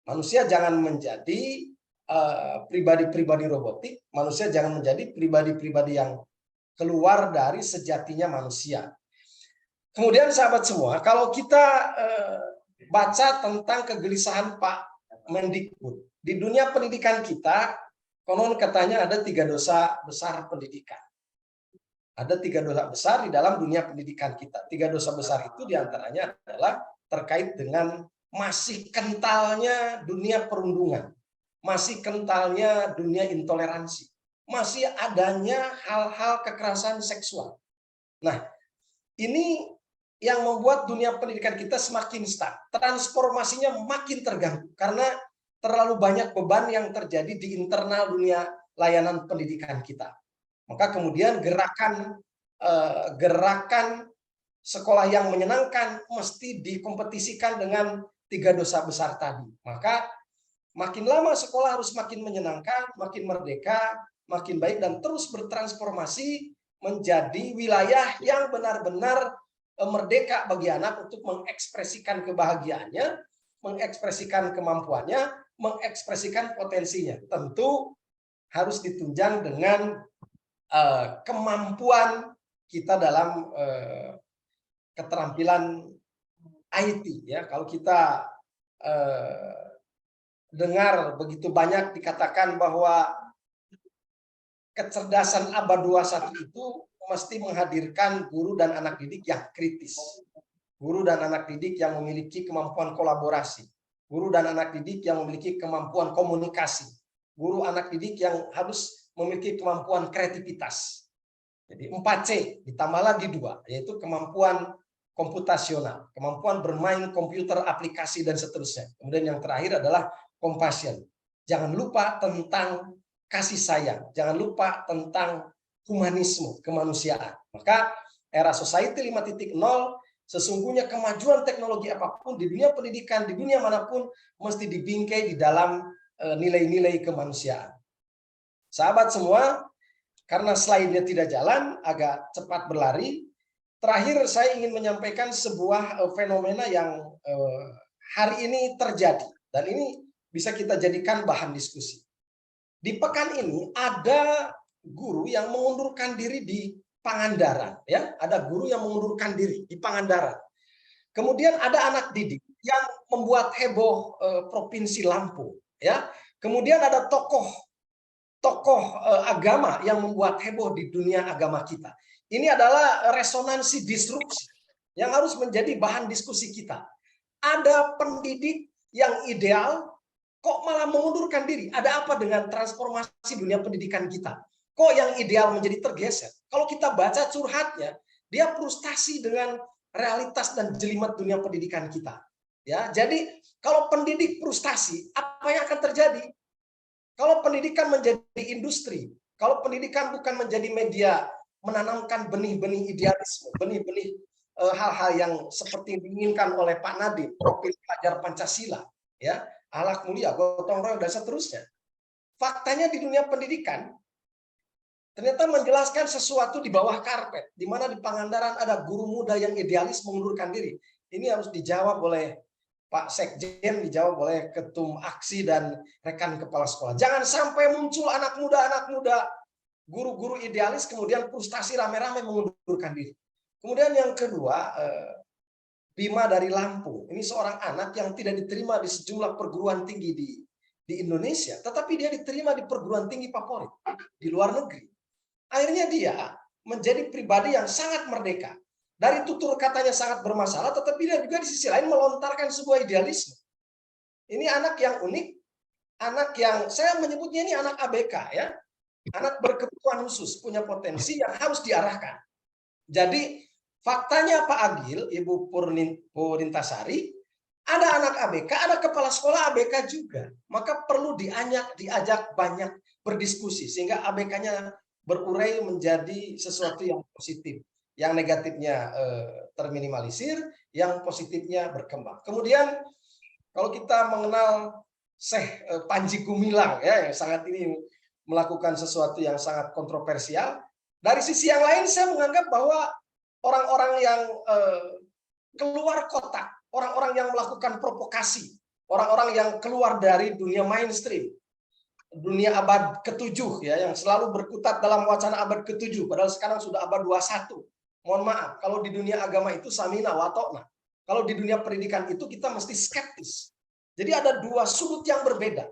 Manusia jangan menjadi pribadi-pribadi robotik, manusia jangan menjadi pribadi-pribadi yang keluar dari sejatinya manusia. Kemudian sahabat semua, kalau kita baca tentang kegelisahan Pak Mendikbud, di dunia pendidikan kita, konon katanya ada 3 dosa besar pendidikan. Ada 3 dosa besar di dalam dunia pendidikan kita. 3 dosa besar itu diantaranya adalah terkait dengan masih kentalnya dunia perundungan, masih kentalnya dunia intoleransi, masih adanya hal-hal kekerasan seksual. Nah, ini yang membuat dunia pendidikan kita semakin stuck. Transformasinya makin terganggu karena terlalu banyak beban yang terjadi di internal dunia layanan pendidikan kita. Maka kemudian gerakan sekolah yang menyenangkan mesti dikompetisikan dengan 3 dosa besar tadi. Maka makin lama sekolah harus makin menyenangkan, makin merdeka, makin baik, dan terus bertransformasi menjadi wilayah yang benar-benar merdeka bagi anak untuk mengekspresikan kebahagiaannya, mengekspresikan kemampuannya, mengekspresikan potensinya. Tentu harus ditunjang dengan kemampuan kita dalam keterampilan IT, ya. Kalau kita dengar begitu banyak dikatakan bahwa kecerdasan abad 21 itu mesti menghadirkan guru dan anak didik yang kritis, guru dan anak didik yang memiliki kemampuan kolaborasi, guru dan anak didik yang memiliki kemampuan komunikasi, guru anak didik yang harus memiliki kemampuan kreativitas. Jadi 4C ditambah lagi 2, yaitu kemampuan komputasional, kemampuan bermain komputer, aplikasi, dan seterusnya. Kemudian yang terakhir adalah compassion. Jangan lupa tentang kasih sayang, jangan lupa tentang humanisme, kemanusiaan. Maka era Society 5.0, sesungguhnya kemajuan teknologi apapun di dunia pendidikan, di dunia manapun, mesti dibingkai di dalam nilai-nilai kemanusiaan. Sahabat semua, karena slide-nya tidak jalan, agak cepat berlari. Terakhir saya ingin menyampaikan sebuah fenomena yang hari ini terjadi, dan ini bisa kita jadikan bahan diskusi. Di pekan ini ada guru yang mengundurkan diri di Pangandaran, ya, ada guru yang mengundurkan diri di Pangandaran. Kemudian ada anak didik yang membuat heboh Provinsi Lampung, ya. Kemudian ada tokoh agama yang membuat heboh di dunia agama kita. Ini adalah resonansi disrupsi yang harus menjadi bahan diskusi kita. Ada pendidik yang ideal kok malah mengundurkan diri. Ada apa dengan transformasi dunia pendidikan kita? Kok yang ideal menjadi tergeser? Kalau kita baca curhatnya, dia frustasi dengan realitas dan jelimet dunia pendidikan kita. Ya, jadi kalau pendidik frustasi, apa yang akan terjadi? Kalau pendidikan menjadi industri, kalau pendidikan bukan menjadi media menanamkan benih-benih idealisme, benih-benih hal-hal yang seperti diinginkan oleh Pak Nadiem, profil pelajar Pancasila, ya, akhlak mulia, gotong royong, dan seterusnya. Faktanya di dunia pendidikan ternyata menjelaskan sesuatu di bawah karpet, di mana di Pangandaran ada guru muda yang idealis mengundurkan diri. Ini harus dijawab oleh Pak Sekjen, dijawab oleh Ketum Aksi dan rekan kepala sekolah. Jangan sampai muncul anak muda, guru-guru idealis kemudian frustasi rame-rame mengundurkan diri. Kemudian yang kedua, Bima dari Lampung. Ini seorang anak yang tidak diterima di sejumlah perguruan tinggi di Indonesia, tetapi dia diterima di perguruan tinggi favorit di luar negeri. Akhirnya dia menjadi pribadi yang sangat merdeka. Dari tutur katanya sangat bermasalah, tetapi dia juga di sisi lain melontarkan sebuah idealisme. Ini anak yang unik, anak yang saya menyebutnya ini anak ABK, ya, anak berkebutuhan khusus, punya potensi yang harus diarahkan. Jadi faktanya Pak Agil, Ibu Purintasari, ada anak ABK, ada kepala sekolah ABK juga. Maka perlu diajak banyak berdiskusi sehingga ABK-nya berurai menjadi sesuatu yang positif. Yang negatifnya terminimalisir, yang positifnya berkembang. Kemudian kalau kita mengenal Syekh Panji Gumilang, ya, yang sangat ini melakukan sesuatu yang sangat kontroversial. Dari sisi yang lain saya menganggap bahwa orang-orang yang keluar kotak, orang-orang yang melakukan provokasi, orang-orang yang keluar dari dunia mainstream, dunia abad ke-7, ya, yang selalu berkutat dalam wacana abad ke-7, padahal sekarang sudah abad 21. Mohon maaf, kalau di dunia agama itu samina wa ta'na. Kalau di dunia pendidikan itu kita mesti skeptis. Jadi ada dua sudut yang berbeda.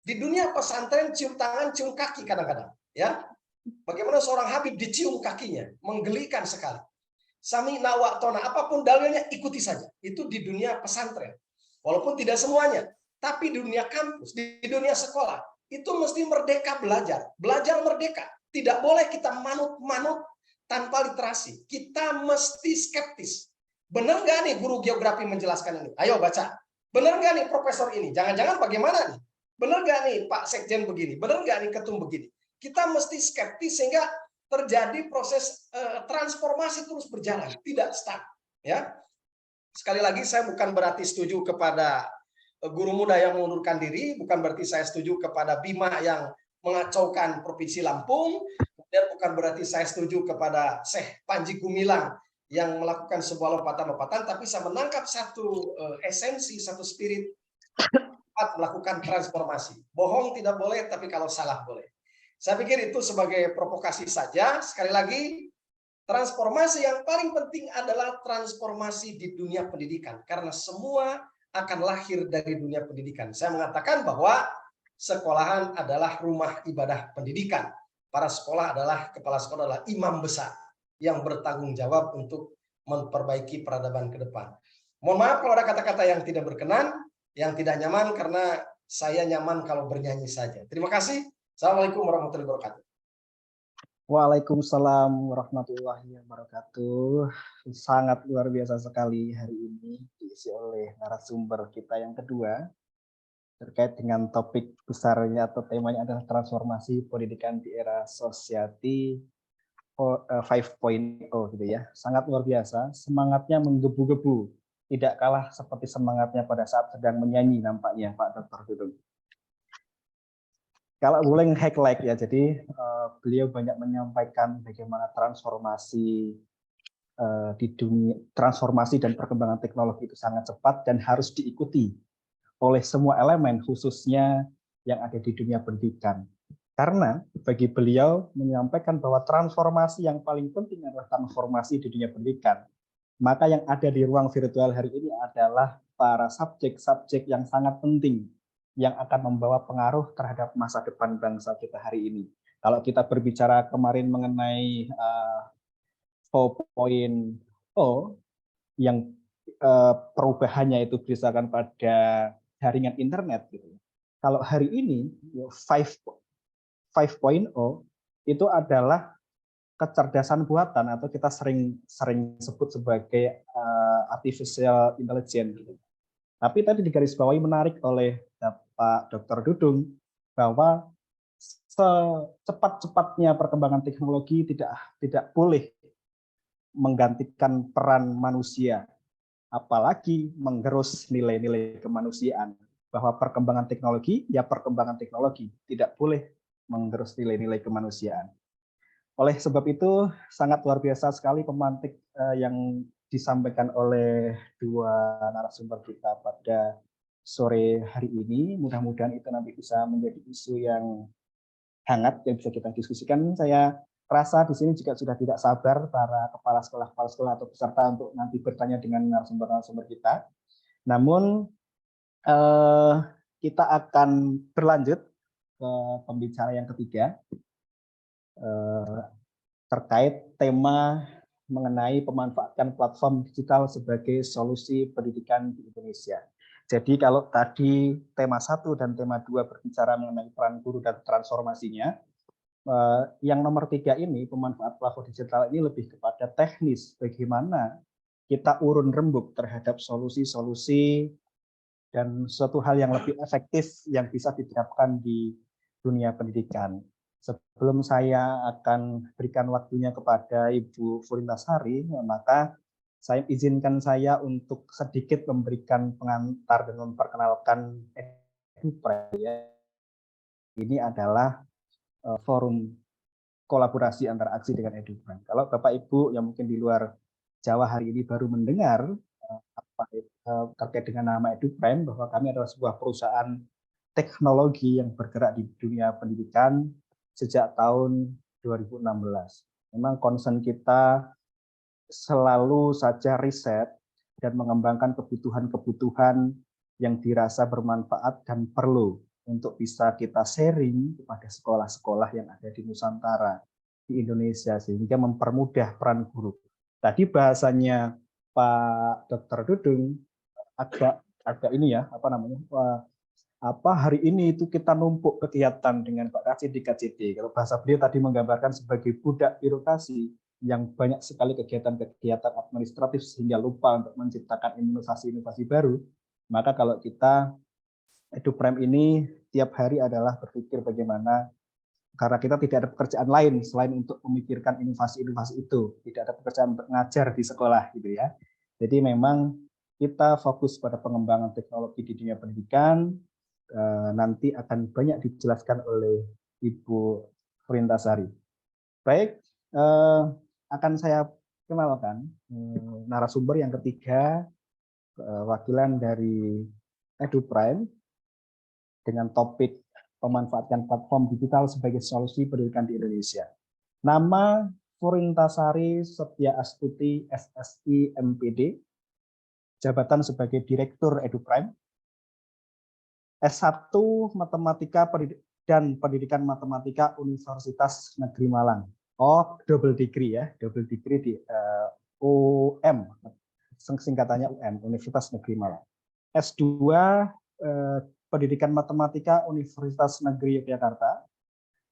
Di dunia pesantren cium tangan, cium kaki kadang-kadang, ya. Bagaimana seorang Habib dicium kakinya, menggelikan sekali. Sami'na wa ata'na, apapun dalilnya ikuti saja. Itu di dunia pesantren. Walaupun tidak semuanya, tapi di dunia kampus, di dunia sekolah, itu mesti merdeka belajar. Belajar merdeka. Tidak boleh kita manut-manut tanpa literasi. Kita mesti skeptis. Benar nggak nih guru geografi menjelaskan ini? Ayo baca. Benar nggak nih profesor ini? Jangan-jangan bagaimana nih? Benar nggak nih Pak Sekjen begini? Benar nggak nih Ketum begini? Kita mesti skeptis sehingga terjadi proses transformasi terus berjalan, tidak stuck. Ya, sekali lagi saya bukan berarti setuju kepada guru muda yang mengundurkan diri, bukan berarti saya setuju kepada Bima yang mengacaukan Provinsi Lampung, dan bukan berarti saya setuju kepada Syekh Panji Gumilang yang melakukan sebuah lompatan-lompatan, tapi saya menangkap satu esensi, satu spirit melakukan transformasi. Bohong tidak boleh, tapi kalau salah boleh. Saya pikir itu sebagai provokasi saja. Sekali lagi, transformasi yang paling penting adalah transformasi di dunia pendidikan. Karena semua akan lahir dari dunia pendidikan. Saya mengatakan bahwa sekolahan adalah rumah ibadah pendidikan. Para sekolah adalah, kepala sekolah adalah imam besar yang bertanggung jawab untuk memperbaiki peradaban ke depan. Mohon maaf kalau ada kata-kata yang tidak berkenan, yang tidak nyaman, karena saya nyaman kalau bernyanyi saja. Terima kasih. Assalamualaikum warahmatullahi wabarakatuh. Waalaikumsalam warahmatullahi wabarakatuh. Sangat luar biasa sekali hari ini diisi oleh narasumber kita yang kedua terkait dengan topik besarnya atau temanya adalah transformasi pendidikan di era society 5.0 gitu ya. Sangat luar biasa, semangatnya menggebu-gebu. Tidak kalah seperti semangatnya pada saat sedang menyanyi nampaknya Pak Dr. Dudung. Kalau boleh highlight ya, jadi beliau banyak menyampaikan bagaimana transformasi di dunia, transformasi dan perkembangan teknologi itu sangat cepat dan harus diikuti oleh semua elemen, khususnya yang ada di dunia pendidikan. Karena bagi beliau menyampaikan bahwa transformasi yang paling penting adalah transformasi di dunia pendidikan. Maka yang ada di ruang virtual hari ini adalah para subjek-subjek yang sangat penting yang akan membawa pengaruh terhadap masa depan bangsa kita hari ini. Kalau kita berbicara kemarin mengenai 4.0 yang perubahannya itu berdasarkan pada jaringan internet gitu. Kalau hari ini 5.0 itu adalah kecerdasan buatan atau kita sering sebut sebagai artificial intelligence gitu. Tapi tadi digarisbawahi menarik oleh Pak Dr. Dudung bahwa secepat-cepatnya perkembangan teknologi tidak boleh menggantikan peran manusia, apalagi menggerus nilai-nilai kemanusiaan. Bahwa perkembangan teknologi, ya perkembangan teknologi, tidak boleh menggerus nilai-nilai kemanusiaan. Oleh sebab itu, sangat luar biasa sekali pemantik yang disampaikan oleh dua narasumber kita pada sore hari ini. Mudah-mudahan itu nanti bisa menjadi isu yang hangat yang bisa kita diskusikan. Saya rasa di sini juga sudah tidak sabar para kepala sekolah atau peserta untuk nanti bertanya dengan narasumber kita. Namun kita akan berlanjut ke pembicara yang ketiga terkait tema mengenai pemanfaatan platform digital sebagai solusi pendidikan di Indonesia. Jadi kalau tadi tema 1 dan tema 2 berbicara mengenai peran guru dan transformasinya, yang nomor 3 ini, pemanfaat platform digital ini lebih kepada teknis, bagaimana kita urun rembuk terhadap solusi-solusi dan suatu hal yang lebih efektif yang bisa diterapkan di dunia pendidikan. Sebelum saya akan berikan waktunya kepada Ibu Fulintasari, maka saya izinkan saya untuk sedikit memberikan pengantar dan memperkenalkan EduPrime. Ini adalah forum kolaborasi antara Aksi dengan EduPrime. Kalau Bapak Ibu yang mungkin di luar Jawa hari ini baru mendengar terkait dengan nama EduPrime, bahwa kami adalah sebuah perusahaan teknologi yang bergerak di dunia pendidikan sejak tahun 2016. Memang concern kita selalu saja riset dan mengembangkan kebutuhan-kebutuhan yang dirasa bermanfaat dan perlu untuk bisa kita sharing kepada sekolah-sekolah yang ada di Nusantara. di Indonesia sehingga mempermudah peran guru. Tadi bahasanya Pak Dr. Dudung agak ini ya, hari ini itu kita numpuk kegiatan dengan Pak Kasih di KCD. Kalau bahasa beliau tadi menggambarkan sebagai budak birokrasi yang banyak sekali kegiatan-kegiatan administratif sehingga lupa untuk menciptakan inovasi-inovasi baru. Maka kalau kita EduPrime ini tiap hari adalah berpikir bagaimana, karena kita tidak ada pekerjaan lain selain untuk memikirkan inovasi-inovasi itu, tidak ada pekerjaan untuk ngajar di sekolah gitu ya. Jadi memang kita fokus pada pengembangan teknologi di dunia pendidikan. Nanti akan banyak dijelaskan oleh Ibu Furintasari. Baik, akan saya kenalkan narasumber yang ketiga, wakilan dari EduPrime dengan topik pemanfaatkan platform digital sebagai solusi pendidikan di Indonesia. Nama Furintasari Setia Astuti, SSI, MPD, jabatan sebagai Direktur EduPrime, S1 Matematika dan Pendidikan Matematika Universitas Negeri Malang. Oh, double degree ya, double degree di UM, singkatannya UM, Universitas Negeri Malang. S2 Pendidikan Matematika Universitas Negeri Yogyakarta.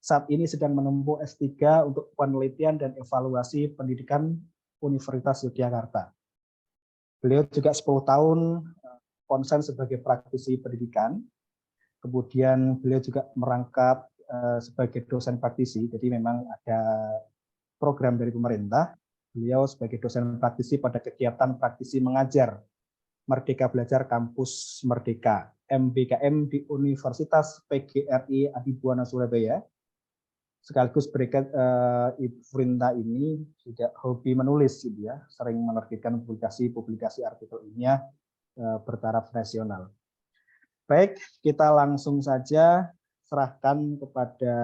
Saat ini sedang menempuh S3 untuk penelitian dan evaluasi pendidikan Universitas Yogyakarta. Beliau juga 10 tahun konsen sebagai praktisi pendidikan. Kemudian beliau juga merangkap sebagai dosen praktisi, jadi memang ada program dari pemerintah. Beliau sebagai dosen praktisi pada kegiatan praktisi mengajar Merdeka Belajar Kampus Merdeka, MBKM di Universitas PGRI Adibuana Surabaya. Sekaligus berkat Ibu Furinta ini juga hobi menulis, gitu ya, sering menerbitkan publikasi artikel ilmiah bertaraf nasional. Baik, kita langsung saja serahkan kepada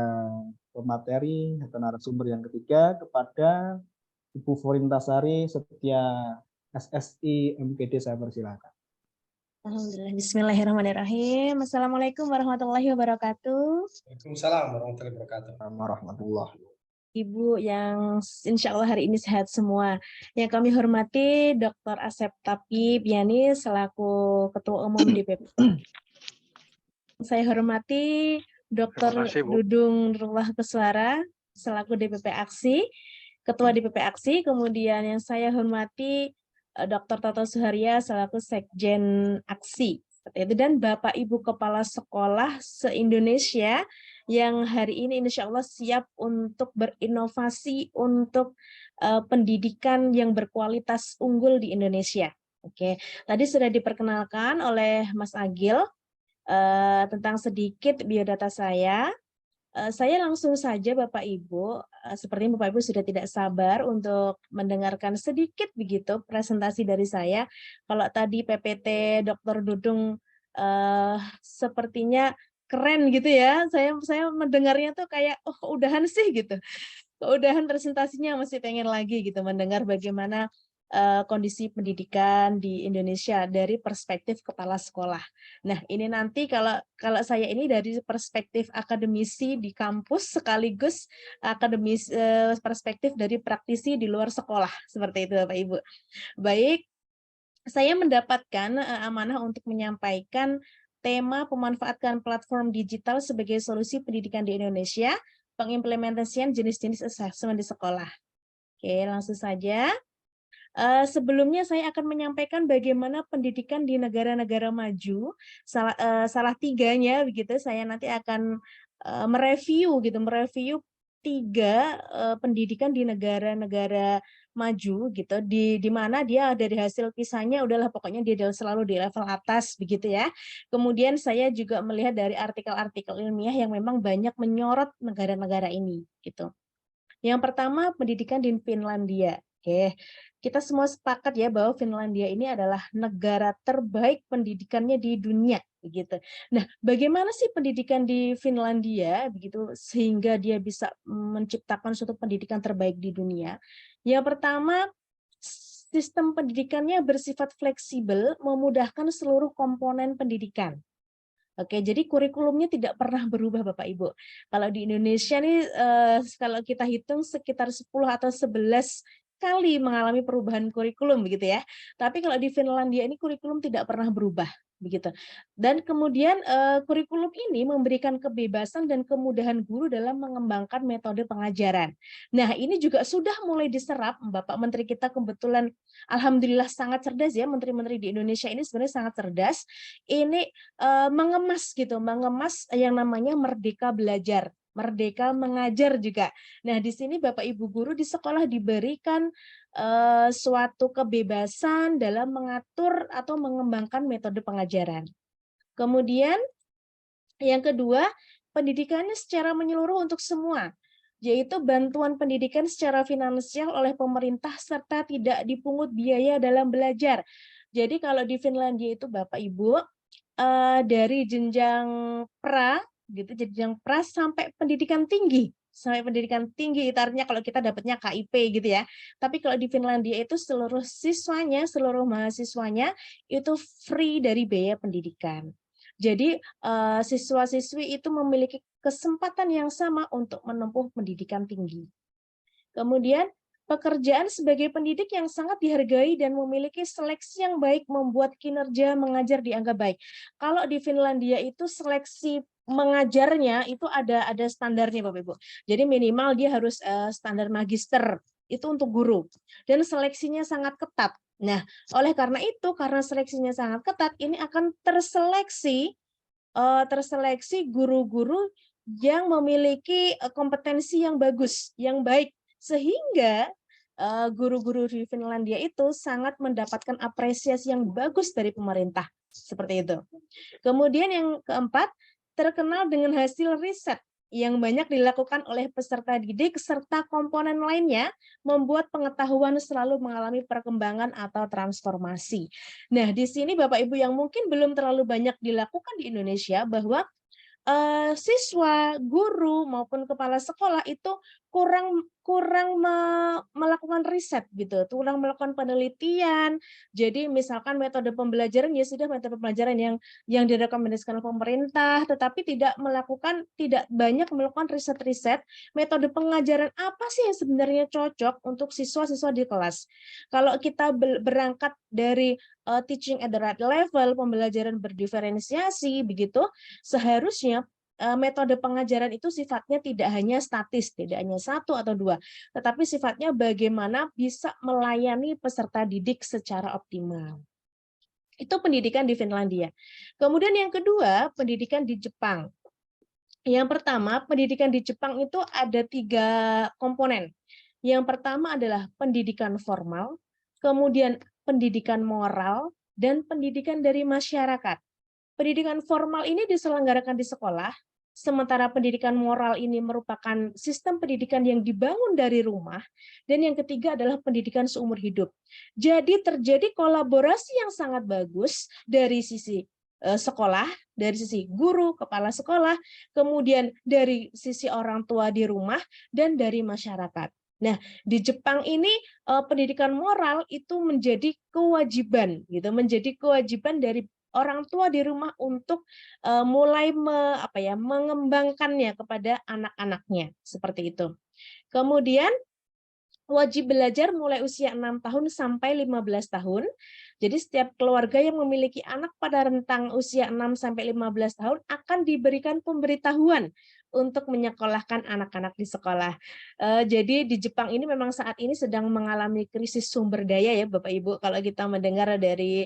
pemateri atau narasumber yang ketiga, kepada Ibu Furintasari Setia, SSI, MPD, saya persilakan. Alhamdulillah. Bismillahirrahmanirrahim. Assalamualaikum warahmatullahi wabarakatuh. Waalaikumsalam warahmatullahi wabarakatuh. Warahmatullahi. Ibu yang insya Allah hari ini sehat semua. Yang kami hormati Dr. Asep Tapib Yani selaku Ketua Umum DPP. Saya hormati Dr. Dudung Nurullah Keswara selaku DPP Aksi, Ketua DPP Aksi. Kemudian yang saya hormati Dr. Toto Suharya selaku Sekjen Aksi. Dan Bapak Ibu Kepala Sekolah se-Indonesia yang hari ini insya Allah siap untuk berinovasi untuk pendidikan yang berkualitas unggul di Indonesia. Oke, tadi sudah diperkenalkan oleh Mas Agil tentang sedikit biodata saya. Saya langsung saja Bapak Ibu, sepertinya Bapak Ibu sudah tidak sabar untuk mendengarkan sedikit begitu presentasi dari saya. Kalau tadi PPT Dr. Dudung sepertinya keren gitu ya, saya mendengarnya tuh kayak oh udahan sih gitu, keudahan presentasinya, masih pengen lagi gitu mendengar bagaimana kondisi pendidikan di Indonesia dari perspektif kepala sekolah. Nah, ini nanti kalau saya ini dari perspektif akademisi di kampus sekaligus perspektif dari praktisi di luar sekolah, seperti itu Bapak Ibu. Baik, saya mendapatkan amanah untuk menyampaikan tema pemanfaatkan platform digital sebagai solusi pendidikan di Indonesia, pengimplementasian jenis-jenis assessment di sekolah. Oke, langsung saja. Sebelumnya saya akan menyampaikan bagaimana pendidikan di negara-negara maju, salah tiganya begitu. Saya nanti akan mereview 3 pendidikan di negara-negara maju gitu, di mana dia dari hasil PISA-nya udahlah pokoknya dia selalu di level atas begitu ya. Kemudian saya juga melihat dari artikel-artikel ilmiah yang memang banyak menyorot negara-negara ini gitu. Yang pertama pendidikan di Finlandia. Oke, kita semua sepakat ya bahwa Finlandia ini adalah negara terbaik pendidikannya di dunia, begitu. Nah, bagaimana sih pendidikan di Finlandia, begitu, sehingga dia bisa menciptakan suatu pendidikan terbaik di dunia? Yang pertama, sistem pendidikannya bersifat fleksibel, memudahkan seluruh komponen pendidikan. Oke, jadi kurikulumnya tidak pernah berubah Bapak Ibu. Kalau di Indonesia nih kalau kita hitung sekitar 10 atau 11 kali mengalami perubahan kurikulum begitu ya. Tapi kalau di Finlandia ini kurikulum tidak pernah berubah begitu. Dan kemudian kurikulum ini memberikan kebebasan dan kemudahan guru dalam mengembangkan metode pengajaran. Nah, ini juga sudah mulai diserap Bapak Menteri kita kebetulan alhamdulillah sangat cerdas ya, menteri-menteri di Indonesia ini sebenarnya sangat cerdas. Ini mengemas gitu, mengemas yang namanya merdeka belajar, merdeka mengajar juga. Nah, di sini Bapak Ibu guru di sekolah diberikan suatu kebebasan dalam mengatur atau mengembangkan metode pengajaran. Kemudian yang kedua, pendidikannya secara menyeluruh untuk semua, yaitu bantuan pendidikan secara finansial oleh pemerintah serta tidak dipungut biaya dalam belajar. Jadi kalau di Finlandia itu Bapak Ibu dari jenjang pra gitu, jenjang pra sampai pendidikan tinggi. Sampai pendidikan tinggi itu artinya kalau kita dapatnya KIP gitu ya. Tapi kalau di Finlandia itu seluruh siswanya, seluruh mahasiswanya itu free dari biaya pendidikan. Jadi siswa-siswi itu memiliki kesempatan yang sama untuk menempuh pendidikan tinggi. Kemudian pekerjaan sebagai pendidik yang sangat dihargai dan memiliki seleksi yang baik membuat kinerja mengajar dianggap baik. Kalau di Finlandia itu seleksi mengajarnya itu ada standarnya Bapak Ibu. Jadi minimal dia harus standar magister itu untuk guru dan seleksinya sangat ketat. Nah, oleh karena itu karena seleksinya sangat ketat ini akan terseleksi guru-guru yang memiliki kompetensi yang bagus, yang baik sehingga guru-guru di Finlandia itu sangat mendapatkan apresiasi yang bagus dari pemerintah seperti itu. Kemudian yang keempat, terkenal dengan hasil riset yang banyak dilakukan oleh peserta didik serta komponen lainnya membuat pengetahuan selalu mengalami perkembangan atau transformasi. Nah, di sini Bapak Ibu yang mungkin belum terlalu banyak dilakukan di Indonesia bahwa siswa, guru maupun kepala sekolah itu kurang melakukan riset gitu, kurang melakukan penelitian. Jadi misalkan metode pembelajaran ya sudah metode pembelajaran yang direkomendasikan oleh pemerintah, tetapi tidak banyak melakukan riset-riset metode pengajaran apa sih yang sebenarnya cocok untuk siswa-siswa di kelas. Kalau kita berangkat dari teaching at the right level, pembelajaran berdiferensiasi begitu, seharusnya metode pengajaran itu sifatnya tidak hanya statis, tidak hanya 1 atau 2, tetapi sifatnya bagaimana bisa melayani peserta didik secara optimal. Itu pendidikan di Finlandia. Kemudian yang kedua, pendidikan di Jepang. Yang pertama, pendidikan di Jepang itu ada 3 komponen. Yang pertama adalah pendidikan formal, kemudian pendidikan moral, dan pendidikan dari masyarakat. Pendidikan formal ini diselenggarakan di sekolah, sementara pendidikan moral ini merupakan sistem pendidikan yang dibangun dari rumah, dan yang ketiga adalah pendidikan seumur hidup. Jadi terjadi kolaborasi yang sangat bagus dari sisi sekolah, dari sisi guru, kepala sekolah, kemudian dari sisi orang tua di rumah, dan dari masyarakat. Nah, di Jepang ini pendidikan moral itu menjadi kewajiban, gitu, menjadi kewajiban dari orang tua di rumah untuk mulai mengembangkannya kepada anak-anaknya seperti itu. Kemudian wajib belajar mulai usia 6 tahun sampai 15 tahun. Jadi setiap keluarga yang memiliki anak pada rentang usia 6 sampai 15 tahun akan diberikan pemberitahuan untuk menyekolahkan anak-anak di sekolah. Jadi di Jepang ini memang saat ini sedang mengalami krisis sumber daya ya Bapak Ibu. Kalau kita mendengar dari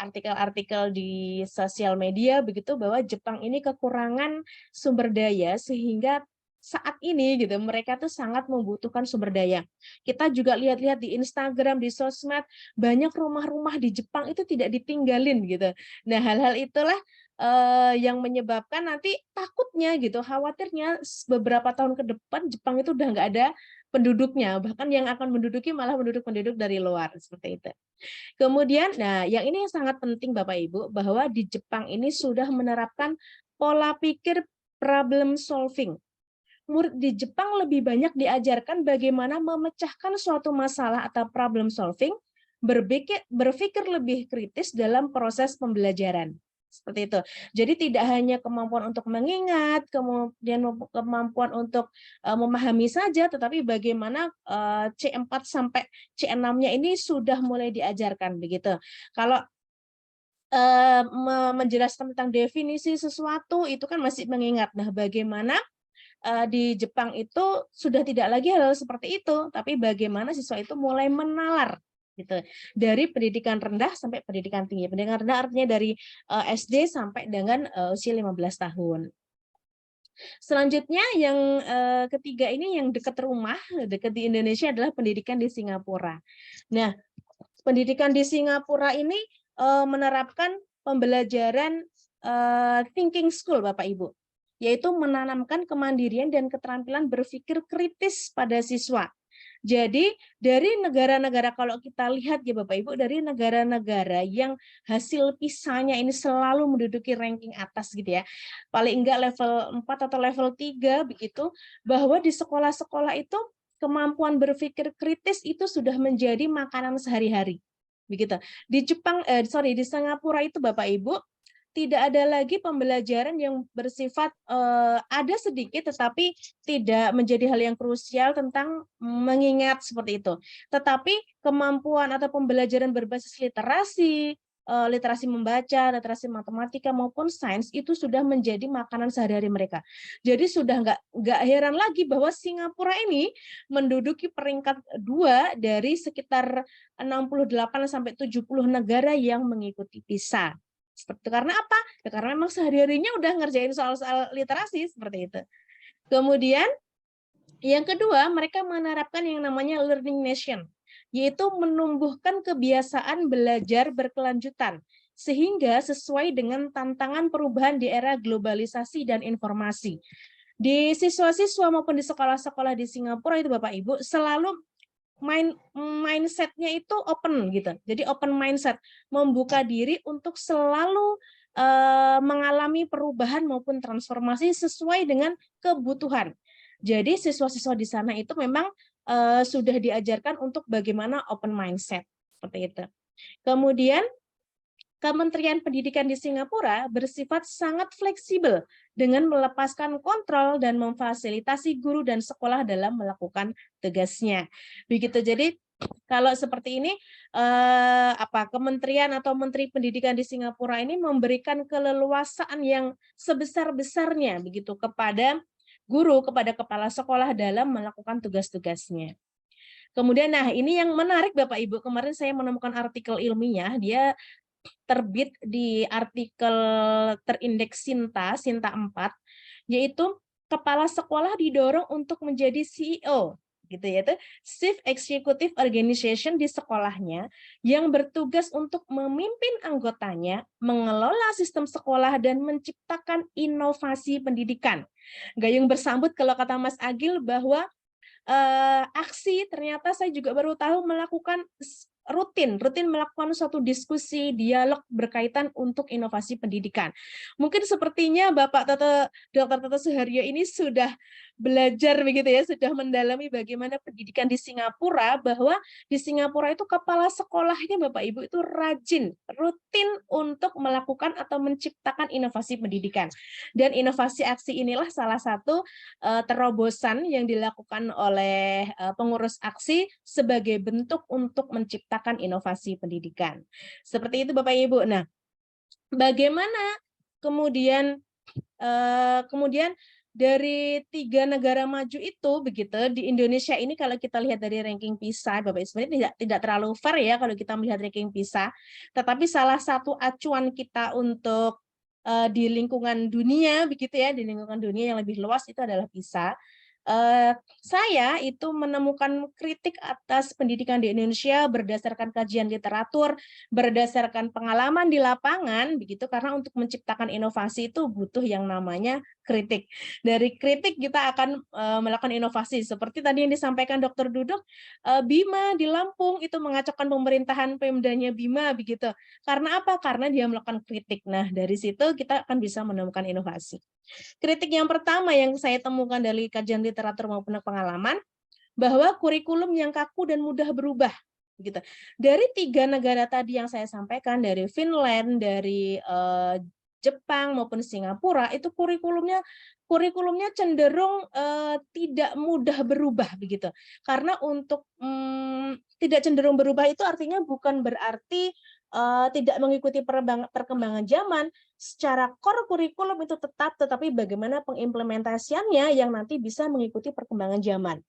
artikel-artikel di sosial media begitu bahwa Jepang ini kekurangan sumber daya sehingga saat ini gitu mereka tuh sangat membutuhkan sumber daya. Kita juga lihat-lihat di Instagram, di sosmed, banyak rumah-rumah di Jepang itu tidak ditinggalin gitu. Nah, hal-hal itulah yang menyebabkan nanti takutnya gitu, khawatirnya beberapa tahun ke depan Jepang itu udah nggak ada penduduknya, bahkan yang akan menduduki malah penduduk-penduduk dari luar seperti itu. Kemudian, nah yang ini yang sangat penting Bapak Ibu, bahwa di Jepang ini sudah menerapkan pola pikir problem solving. Murid di Jepang lebih banyak diajarkan bagaimana memecahkan suatu masalah atau problem solving, berpikir lebih kritis dalam proses pembelajaran. Seperti itu. Jadi tidak hanya kemampuan untuk mengingat, kemudian kemampuan untuk memahami saja, tetapi bagaimana C4 sampai C6-nya ini sudah mulai diajarkan begitu. Kalau menjelaskan tentang definisi sesuatu itu kan masih mengingat. Nah, bagaimana di Jepang itu sudah tidak lagi hal seperti itu, tapi bagaimana siswa itu mulai menalar gitu, dari pendidikan rendah sampai pendidikan tinggi. Pendidikan rendah artinya dari SD sampai dengan usia 15 tahun. Selanjutnya yang ketiga ini yang dekat rumah, dekat di Indonesia adalah pendidikan di Singapura. Nah, pendidikan di Singapura ini menerapkan pembelajaran thinking school, Bapak Ibu, yaitu menanamkan kemandirian dan keterampilan berpikir kritis pada siswa. Jadi dari negara-negara, kalau kita lihat ya Bapak Ibu, dari negara-negara yang hasil PISA-nya ini selalu menduduki ranking atas gitu ya, paling enggak level 4 atau level 3 begitu, bahwa di sekolah-sekolah itu kemampuan berpikir kritis itu sudah menjadi makanan sehari-hari. Begitu. Di di Singapura itu Bapak Ibu tidak ada lagi pembelajaran yang bersifat ada sedikit tetapi tidak menjadi hal yang krusial tentang mengingat seperti itu. Tetapi kemampuan atau pembelajaran berbasis literasi, literasi membaca, literasi matematika maupun sains itu sudah menjadi makanan sehari-hari mereka. Jadi sudah nggak heran lagi bahwa Singapura ini menduduki peringkat 2 dari sekitar 68 sampai 70 negara yang mengikuti PISA. Seperti itu. Karena apa? Ya, karena memang sehari-harinya udah ngerjain soal-soal literasi seperti itu. Kemudian yang kedua, mereka menerapkan yang namanya learning nation, yaitu menumbuhkan kebiasaan belajar berkelanjutan sehingga sesuai dengan tantangan perubahan di era globalisasi dan informasi. Di siswa-siswa maupun di sekolah-sekolah di Singapura itu Bapak Ibu selalu mindset-nya itu open gitu. Jadi open mindset, membuka diri untuk selalu mengalami perubahan maupun transformasi sesuai dengan kebutuhan. Jadi siswa-siswa di sana itu memang sudah diajarkan untuk bagaimana open mindset seperti itu. Kemudian Kementerian Pendidikan di Singapura bersifat sangat fleksibel dengan melepaskan kontrol dan memfasilitasi guru dan sekolah dalam melakukan tugasnya. Begitu. Jadi kalau seperti ini Kementerian atau Menteri Pendidikan di Singapura ini memberikan keleluasaan yang sebesar-besarnya begitu kepada guru, kepada kepala sekolah dalam melakukan tugas-tugasnya. Kemudian ini yang menarik Bapak Ibu, kemarin saya menemukan artikel ilmiah, dia terbit di artikel terindeks Sinta 4, yaitu kepala sekolah didorong untuk menjadi CEO, gitu ya, itu Chief Executive Organization di sekolahnya yang bertugas untuk memimpin anggotanya, mengelola sistem sekolah dan menciptakan inovasi pendidikan. Gayung bersambut kalau kata Mas Agil bahwa aksi ternyata saya juga baru tahu melakukan rutin melakukan suatu diskusi, dialog berkaitan untuk inovasi pendidikan. Mungkin sepertinya Bapak Dr. Toto Suharyo ini sudah belajar begitu ya, sudah mendalami bagaimana pendidikan di Singapura, bahwa di Singapura itu kepala sekolahnya Bapak Ibu itu rajin, rutin untuk melakukan atau menciptakan inovasi pendidikan. Dan inovasi aksi inilah salah satu terobosan yang dilakukan oleh pengurus aksi sebagai bentuk untuk menciptakan inovasi pendidikan. Seperti itu Bapak Ibu. Nah, bagaimana kemudian dari 3 negara maju itu begitu di Indonesia ini, kalau kita lihat dari ranking PISA Bapak Ibu, sebenarnya tidak terlalu fair ya kalau kita melihat ranking PISA, tetapi salah satu acuan kita untuk di lingkungan dunia begitu ya, di lingkungan dunia yang lebih luas itu adalah PISA. Saya itu menemukan kritik atas pendidikan di Indonesia berdasarkan kajian literatur, berdasarkan pengalaman di lapangan begitu, karena untuk menciptakan inovasi itu butuh yang namanya kritik. Dari kritik kita akan melakukan inovasi seperti tadi yang disampaikan Dr. Duduk, Bima di Lampung itu mengacaukan pemerintahan Pemdanya Bima begitu. Karena apa? Karena dia melakukan kritik. Nah, dari situ kita akan bisa menemukan inovasi. Kritik yang pertama yang saya temukan dari kajian literatur maupun pengalaman, bahwa kurikulum yang kaku dan mudah berubah. Gitu. Dari 3 negara tadi yang saya sampaikan, dari Finland, dari Jepang maupun Singapura itu kurikulumnya cenderung tidak mudah berubah begitu. Karena untuk tidak cenderung berubah itu artinya bukan berarti tidak mengikuti perkembangan zaman. Secara core kurikulum itu tetap, tetapi bagaimana pengimplementasiannya yang nanti bisa mengikuti perkembangan zaman.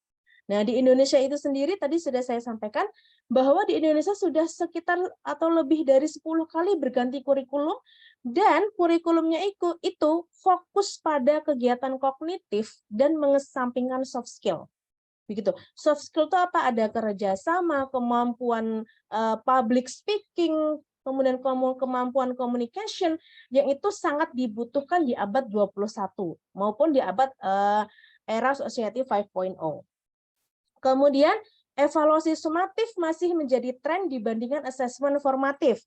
Nah, di Indonesia itu sendiri tadi sudah saya sampaikan bahwa di Indonesia sudah sekitar atau lebih dari 10 kali berganti kurikulum, dan kurikulumnya itu fokus pada kegiatan kognitif dan mengesampingkan soft skill. Begitu. Soft skill itu apa? Ada kerjasama, kemampuan public speaking, kemudian kemampuan communication yang itu sangat dibutuhkan di abad 21 maupun di abad era Society 5.0. Kemudian evaluasi sumatif masih menjadi tren dibandingkan asesmen formatif.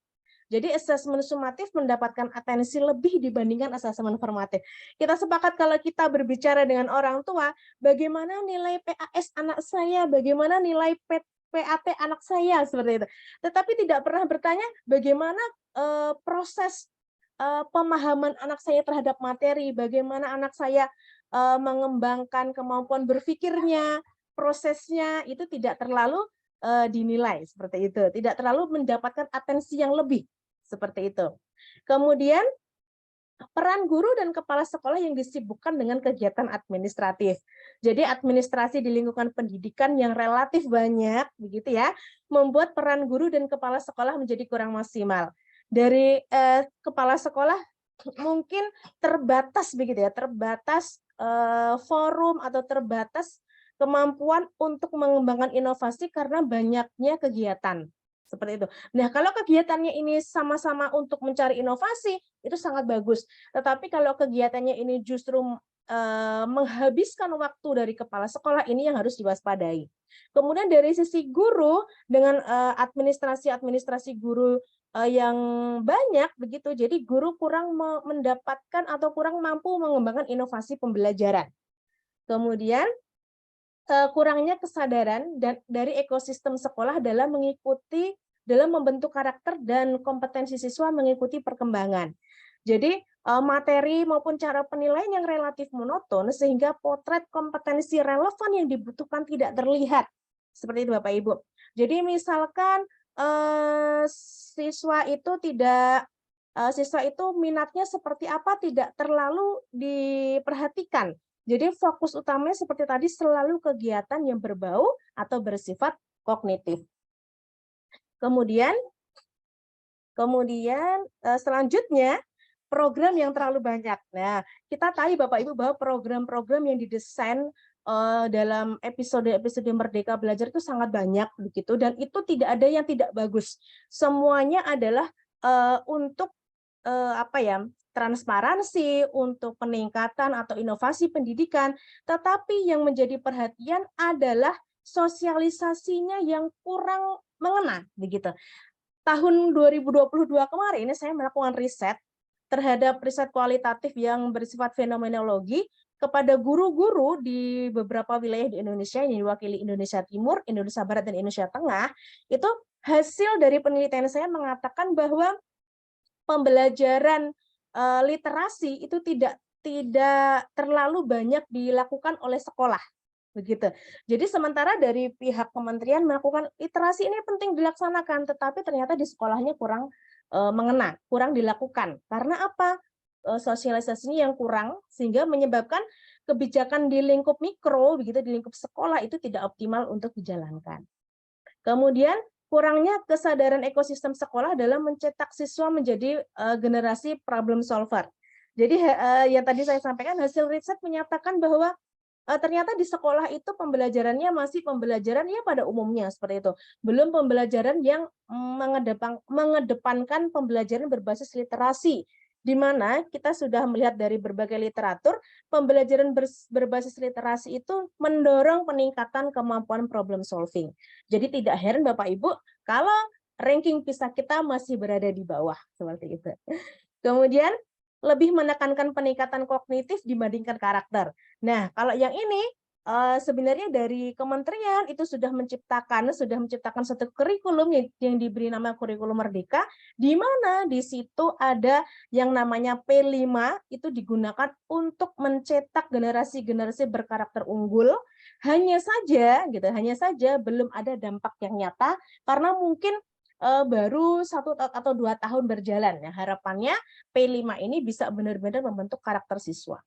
Jadi asesmen sumatif mendapatkan atensi lebih dibandingkan asesmen formatif. Kita sepakat kalau kita berbicara dengan orang tua, bagaimana nilai PAS anak saya, bagaimana nilai PAT anak saya, seperti itu. Tetapi tidak pernah bertanya bagaimana proses pemahaman anak saya terhadap materi, bagaimana anak saya mengembangkan kemampuan berpikirnya, prosesnya itu tidak terlalu dinilai seperti itu, tidak terlalu mendapatkan atensi yang lebih seperti itu. Kemudian peran guru dan kepala sekolah yang disibukkan dengan kegiatan administratif. Jadi administrasi di lingkungan pendidikan yang relatif banyak, begitu ya, membuat peran guru dan kepala sekolah menjadi kurang maksimal. Dari kepala sekolah mungkin terbatas begitu ya, terbatas forum atau terbatas kemampuan untuk mengembangkan inovasi karena banyaknya kegiatan seperti itu. Nah, kalau kegiatannya ini sama-sama untuk mencari inovasi itu sangat bagus. Tetapi kalau kegiatannya ini justru menghabiskan waktu dari kepala sekolah, ini yang harus diwaspadai. Kemudian dari sisi guru dengan administrasi guru yang banyak begitu, jadi guru kurang mendapatkan atau kurang mampu mengembangkan inovasi pembelajaran. Kemudian kurangnya kesadaran dari ekosistem sekolah dalam membentuk karakter dan kompetensi siswa mengikuti perkembangan. Jadi materi maupun cara penilaian yang relatif monoton sehingga potret kompetensi relevan yang dibutuhkan tidak terlihat. Seperti itu Bapak Ibu. Jadi misalkan siswa itu minatnya seperti apa tidak terlalu diperhatikan. Jadi fokus utamanya seperti tadi selalu kegiatan yang berbau atau bersifat kognitif. Kemudian selanjutnya program yang terlalu banyak. Nah, kita tahu Bapak Ibu bahwa program-program yang didesain dalam episode Merdeka Belajar itu sangat banyak begitu, dan itu tidak ada yang tidak bagus. Semuanya adalah untuk transparansi, untuk peningkatan atau inovasi pendidikan, tetapi yang menjadi perhatian adalah sosialisasinya yang kurang mengena begitu. Tahun 2022 kemarin ini saya melakukan riset terhadap riset kualitatif yang bersifat fenomenologi kepada guru-guru di beberapa wilayah di Indonesia yang diwakili Indonesia Timur, Indonesia Barat, dan Indonesia Tengah. Itu hasil dari penelitian saya mengatakan bahwa pembelajaran literasi itu tidak terlalu banyak dilakukan oleh sekolah begitu. Jadi sementara dari pihak kementerian melakukan literasi ini penting dilaksanakan, tetapi ternyata di sekolahnya kurang mengena, kurang dilakukan. Karena apa? Sosialisasinya yang kurang sehingga menyebabkan kebijakan di lingkup mikro begitu, di lingkup sekolah itu tidak optimal untuk dijalankan. Kemudian kurangnya kesadaran ekosistem sekolah dalam mencetak siswa menjadi generasi problem solver. Jadi yang tadi saya sampaikan, hasil riset menyatakan bahwa ternyata di sekolah itu pembelajarannya masih pembelajaran ya pada umumnya seperti itu. Belum pembelajaran yang mengedepankan pembelajaran berbasis literasi, di mana kita sudah melihat dari berbagai literatur, pembelajaran berbasis literasi itu mendorong peningkatan kemampuan problem solving. Jadi tidak heran Bapak Ibu kalau ranking PISA kita masih berada di bawah seperti itu. Kemudian lebih menekankan peningkatan kognitif dibandingkan karakter. Nah, kalau yang ini sebenarnya dari kementerian itu sudah menciptakan satu kurikulum yang diberi nama kurikulum Merdeka, di mana di situ ada yang namanya P5 itu digunakan untuk mencetak generasi-generasi berkarakter unggul. Hanya saja belum ada dampak yang nyata karena mungkin baru 1 atau 2 tahun berjalan. Nah, harapannya P5 ini bisa benar-benar membentuk karakter siswa.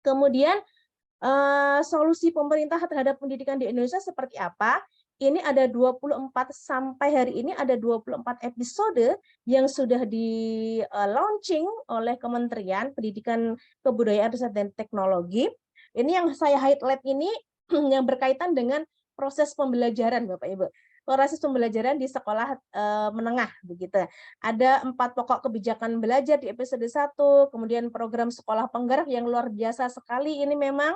Kemudian solusi pemerintah terhadap pendidikan di Indonesia seperti apa? Ini ada 24 sampai hari ini ada 24 episode yang sudah di launching oleh Kementerian Pendidikan, Kebudayaan, Riset dan Teknologi. Ini yang saya highlight ini yang berkaitan dengan proses pembelajaran, Bapak Ibu. Proses pembelajaran di sekolah menengah begitu. Ada 4 pokok kebijakan belajar di episode 1, kemudian program sekolah penggerak yang luar biasa sekali ini memang.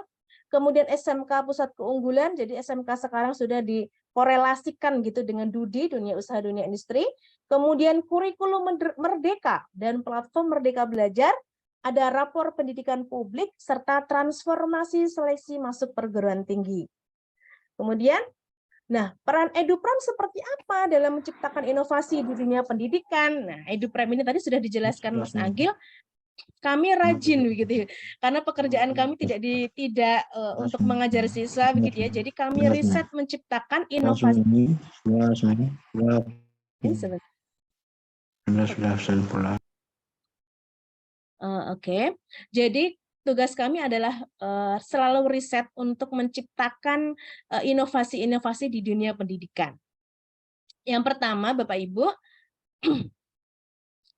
Kemudian SMK Pusat Keunggulan, jadi SMK sekarang sudah dikorelasikan gitu dengan DUDI, Dunia Usaha Dunia Industri. Kemudian kurikulum Merdeka dan platform Merdeka Belajar, ada rapor pendidikan publik, serta transformasi seleksi masuk perguruan tinggi. Kemudian, nah, peran EduPram seperti apa dalam menciptakan inovasi di dunia pendidikan? Nah, EduPram ini tadi sudah dijelaskan Mas Agil. Kami rajin begitu, karena pekerjaan kami tidak untuk mengajar siswa begitu ya. Jadi kami riset menciptakan inovasi. Oke. Jadi tugas kami adalah selalu riset untuk menciptakan inovasi-inovasi di dunia pendidikan. Yang pertama, Bapak Ibu,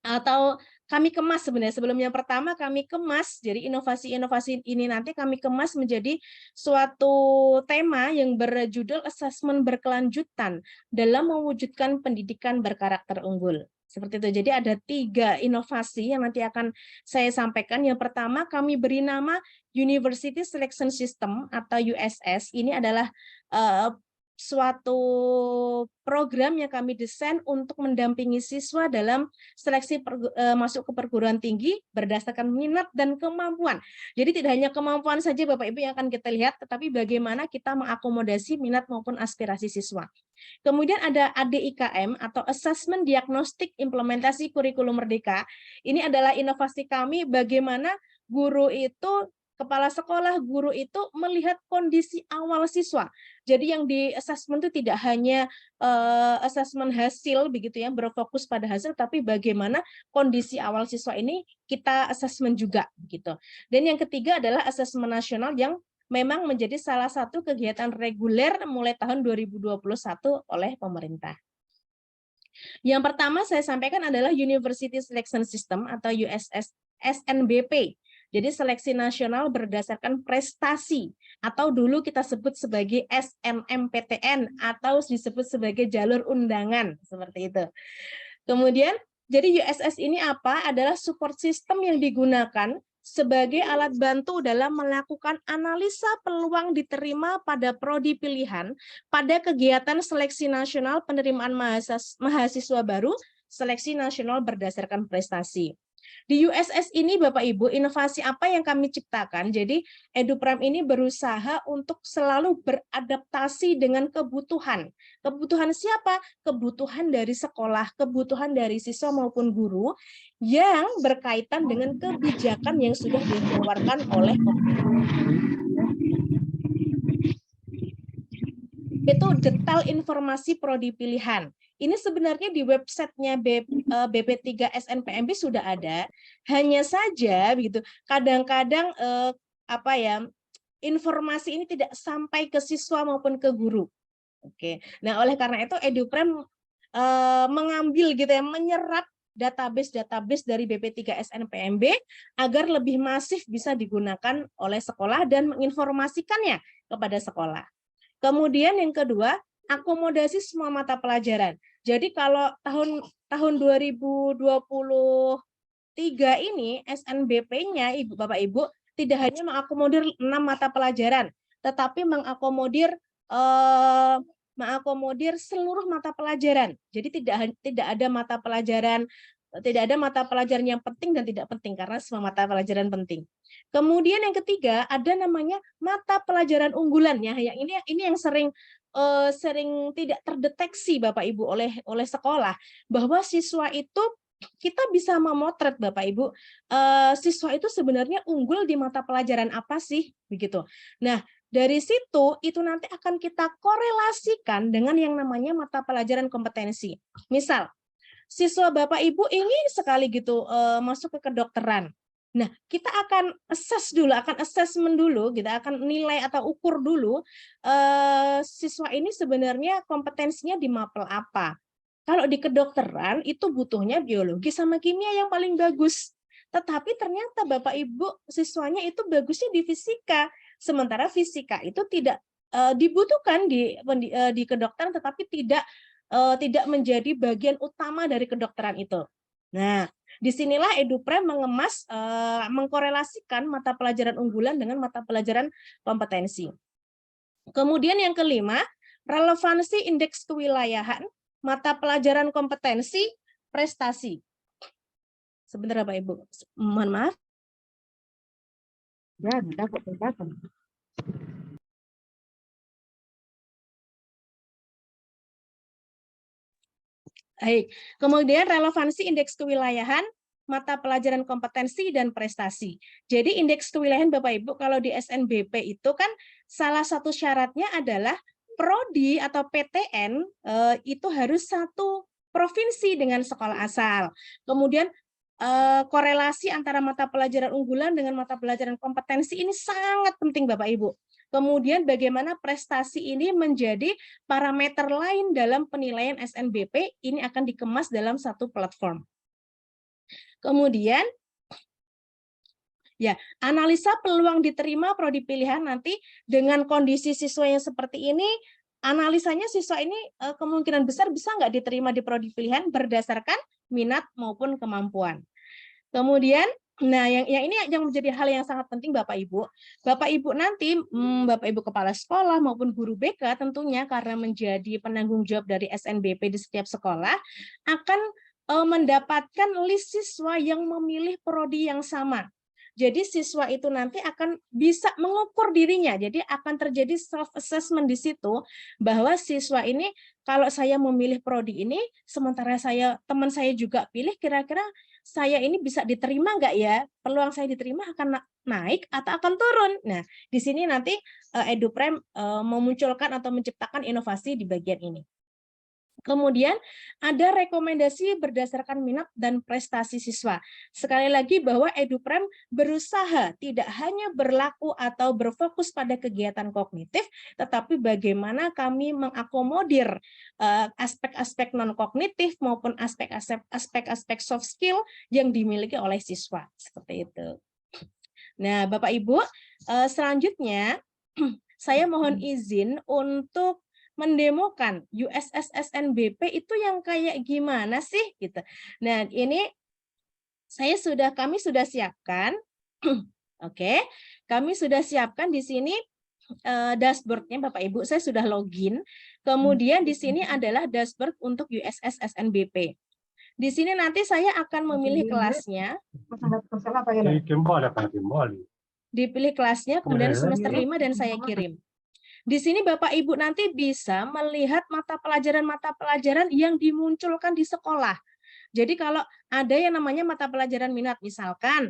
atau kami kemas sebenarnya, sebelum yang pertama kami kemas, jadi inovasi-inovasi ini nanti kami kemas menjadi suatu tema yang berjudul asesmen berkelanjutan dalam mewujudkan pendidikan berkarakter unggul. Seperti itu. Jadi ada 3 inovasi yang nanti akan saya sampaikan. Yang pertama kami beri nama University Selection System atau USS. Ini adalah suatu program yang kami desain untuk mendampingi siswa dalam seleksi masuk ke perguruan tinggi berdasarkan minat dan kemampuan. Jadi tidak hanya kemampuan saja Bapak Ibu yang akan kita lihat, tetapi bagaimana kita mengakomodasi minat maupun aspirasi siswa. Kemudian ada ADIKM atau Assessment Diagnostik Implementasi Kurikulum Merdeka. Ini adalah inovasi kami bagaimana guru itu, kepala sekolah, guru itu melihat kondisi awal siswa. Jadi yang di assessment itu tidak hanya assessment hasil begitu ya, berfokus pada hasil, tapi bagaimana kondisi awal siswa ini kita assessment juga gitu. Dan yang ketiga adalah assessment nasional yang memang menjadi salah satu kegiatan reguler mulai tahun 2021 oleh pemerintah. Yang pertama saya sampaikan adalah University Selection System atau USS SNBP. Jadi seleksi nasional berdasarkan prestasi atau dulu kita sebut sebagai SNMPTN atau disebut sebagai jalur undangan seperti itu. Kemudian jadi USS ini apa? Adalah support system yang digunakan sebagai alat bantu dalam melakukan analisa peluang diterima pada prodi pilihan pada kegiatan seleksi nasional penerimaan mahasiswa baru, seleksi nasional berdasarkan prestasi. Di USS ini Bapak Ibu, inovasi apa yang kami ciptakan? Jadi EduPram ini berusaha untuk selalu beradaptasi dengan kebutuhan. Kebutuhan siapa? Kebutuhan dari sekolah, kebutuhan dari siswa maupun guru yang berkaitan dengan kebijakan yang sudah dikeluarkan oleh pemerintah. Itu detail informasi prodi pilihan. Ini sebenarnya di websitenya BP3 SNPMB sudah ada. Hanya saja begitu, kadang-kadang informasi ini tidak sampai ke siswa maupun ke guru. Oke. Nah, oleh karena itu EduPram mengambil gitu ya, menyerap database dari BP3 SNPMB agar lebih masif bisa digunakan oleh sekolah dan menginformasikannya kepada sekolah. Kemudian yang kedua, akomodasi semua mata pelajaran. Jadi kalau tahun 2023 ini SNBP-nya Bapak Ibu tidak hanya mengakomodir 6 mata pelajaran, tetapi mengakomodir seluruh mata pelajaran. Jadi tidak ada mata pelajaran Tidak ada mata pelajaran yang penting dan tidak penting karena semua mata pelajaran penting. Kemudian yang ketiga ada namanya mata pelajaran unggulan ya. Yang ini yang sering tidak terdeteksi Bapak Ibu oleh sekolah, bahwa siswa itu kita bisa memotret Bapak Ibu, siswa itu sebenarnya unggul di mata pelajaran apa sih begitu. Nah, dari situ itu nanti akan kita korelasikan dengan yang namanya mata pelajaran kompetensi. Misal siswa Bapak Ibu ingin sekali gitu masuk ke kedokteran. Nah, kita akan assessment dulu, kita akan nilai atau ukur dulu siswa ini sebenarnya kompetensinya di mapel apa. Kalau di kedokteran itu butuhnya biologi sama kimia yang paling bagus. Tetapi ternyata Bapak Ibu siswanya itu bagusnya di fisika. Sementara fisika itu tidak dibutuhkan di kedokteran, tetapi tidak menjadi bagian utama dari kedokteran itu. Nah, disinilah EduPrem mengkorelasikan mata pelajaran unggulan dengan mata pelajaran kompetensi. Kemudian yang kelima, relevansi indeks kewilayahan, mata pelajaran kompetensi, prestasi. Sebentar Bapak Ibu, mohon maaf. Ya, dapat. Baik, kemudian relevansi indeks kewilayahan, mata pelajaran kompetensi dan prestasi. Jadi indeks kewilayahan Bapak Ibu kalau di SNBP itu kan salah satu syaratnya adalah prodi atau PTN itu harus satu provinsi dengan sekolah asal. Kemudian korelasi antara mata pelajaran unggulan dengan mata pelajaran kompetensi ini sangat penting Bapak Ibu. Kemudian bagaimana prestasi ini menjadi parameter lain dalam penilaian SNBP, ini akan dikemas dalam satu platform. Kemudian, ya, analisa peluang diterima prodi pilihan nanti dengan kondisi siswa yang seperti ini, analisanya siswa ini kemungkinan besar bisa nggak diterima di prodi pilihan berdasarkan minat maupun kemampuan. Kemudian, nah yang ini yang menjadi hal yang sangat penting Bapak Ibu. Bapak Ibu nanti, Bapak Ibu kepala sekolah maupun guru BK tentunya karena menjadi penanggung jawab dari SNBP di setiap sekolah akan mendapatkan list siswa yang memilih prodi yang sama. Jadi siswa itu nanti akan bisa mengukur dirinya. Jadi akan terjadi self assessment di situ bahwa siswa ini kalau saya memilih prodi ini, sementara teman saya juga pilih, kira-kira saya ini bisa diterima nggak ya? Peluang saya diterima akan naik atau akan turun. Nah, di sini nanti EduPrem memunculkan atau menciptakan inovasi di bagian ini. Kemudian ada rekomendasi berdasarkan minat dan prestasi siswa. Sekali lagi bahwa EduPrem berusaha tidak hanya berlaku atau berfokus pada kegiatan kognitif, tetapi bagaimana kami mengakomodir aspek-aspek non-kognitif maupun aspek-aspek soft skill yang dimiliki oleh siswa. Seperti itu. Nah, Bapak Ibu, selanjutnya saya mohon izin untuk mendemokan USS SNBP itu yang kayak gimana sih gitu. Nah, ini kami sudah siapkan. Oke. Kami sudah siapkan di sini dashboard-nya Bapak Ibu. Saya sudah login. Kemudian di sini adalah dashboard untuk USS SNBP. Di sini nanti saya akan memilih kelasnya. Dipilih kelasnya, kemudian semester 5 dan saya kirim. Di sini Bapak Ibu nanti bisa melihat mata pelajaran yang dimunculkan di sekolah. Jadi kalau ada yang namanya mata pelajaran minat, misalkan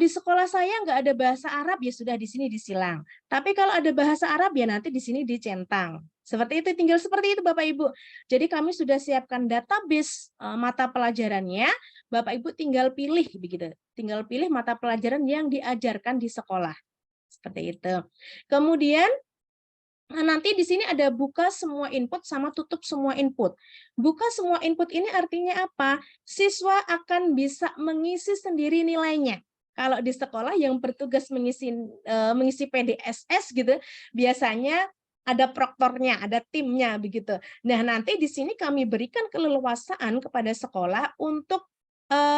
di sekolah saya nggak ada bahasa Arab, ya sudah di sini disilang. Tapi kalau ada bahasa Arab ya nanti di sini dicentang. Seperti itu, tinggal seperti itu Bapak Ibu. Jadi kami sudah siapkan database mata pelajarannya. Bapak Ibu tinggal pilih begitu. Tinggal pilih mata pelajaran yang diajarkan di sekolah. Seperti itu. Kemudian nanti di sini ada buka semua input sama tutup semua input. Buka semua input ini artinya apa? Siswa akan bisa mengisi sendiri nilainya. Kalau di sekolah yang bertugas mengisi PDSS gitu, biasanya ada proktornya, ada timnya begitu. Nah, nanti di sini kami berikan keleluasaan kepada sekolah untuk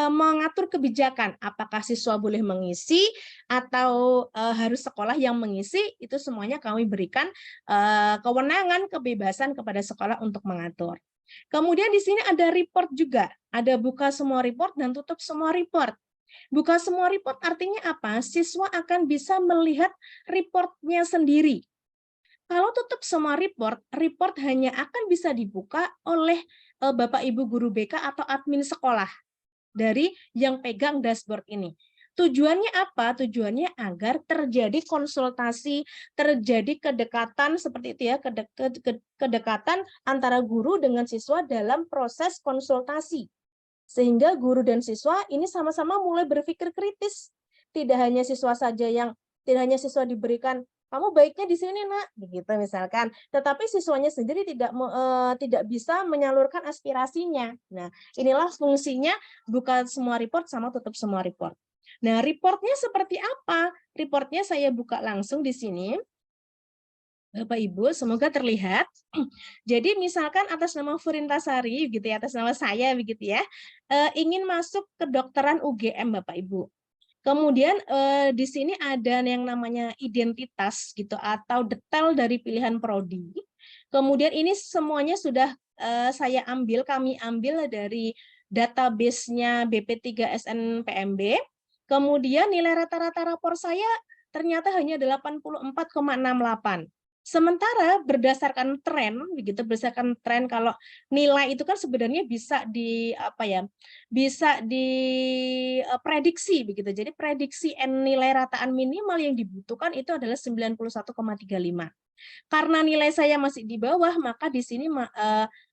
mengatur kebijakan, apakah siswa boleh mengisi atau harus sekolah yang mengisi, itu semuanya kami berikan kewenangan, kebebasan kepada sekolah untuk mengatur. Kemudian di sini ada report juga, ada buka semua report dan tutup semua report. Buka semua report artinya apa? Siswa akan bisa melihat reportnya sendiri. Kalau tutup semua report, report hanya akan bisa dibuka oleh Bapak Ibu guru BK atau admin sekolah dari yang pegang dashboard ini. Tujuannya apa? Tujuannya agar terjadi konsultasi, terjadi kedekatan seperti itu ya, kedekatan antara guru dengan siswa dalam proses konsultasi. Sehingga guru dan siswa ini sama-sama mulai berpikir kritis. Tidak hanya siswa saja tidak hanya siswa diberikan kamu baiknya di sini nak, begitu misalkan. Tetapi siswanya sendiri tidak bisa menyalurkan aspirasinya. Nah, inilah fungsinya buka semua report sama tutup semua report. Nah, reportnya seperti apa? Reportnya saya buka langsung di sini. Bapak Ibu, semoga terlihat. Jadi misalkan atas nama Furintasari, gitu ya, atas nama saya begitu ya, ingin masuk kedokteran UGM Bapak Ibu. Kemudian di sini ada yang namanya identitas gitu atau detail dari pilihan prodi. Kemudian ini semuanya sudah kami ambil dari database-nya BP3SNPMB. Kemudian nilai rata-rata rapor saya ternyata hanya 84,68. Sementara berdasarkan tren, kalau nilai itu kan sebenarnya bisa diprediksi begitu. Jadi prediksi nilai rataan minimal yang dibutuhkan itu adalah 91,35. Karena nilai saya masih di bawah, maka di sini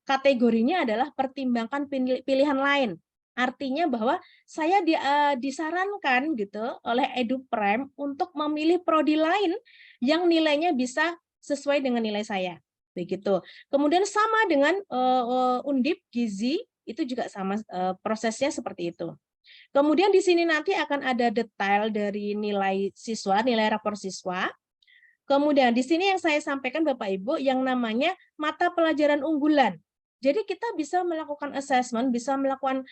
kategorinya adalah pertimbangkan pilihan lain. Artinya bahwa saya disarankan gitu oleh EduPrime untuk memilih prodi lain yang nilainya bisa sesuai dengan nilai saya. Begitu. Kemudian sama dengan Undip Gizi itu juga sama prosesnya seperti itu. Kemudian di sini nanti akan ada detail dari nilai siswa, nilai rapor siswa. Kemudian di sini yang saya sampaikan Bapak Ibu yang namanya mata pelajaran unggulan. Jadi kita bisa melakukan assessment, bisa melakukan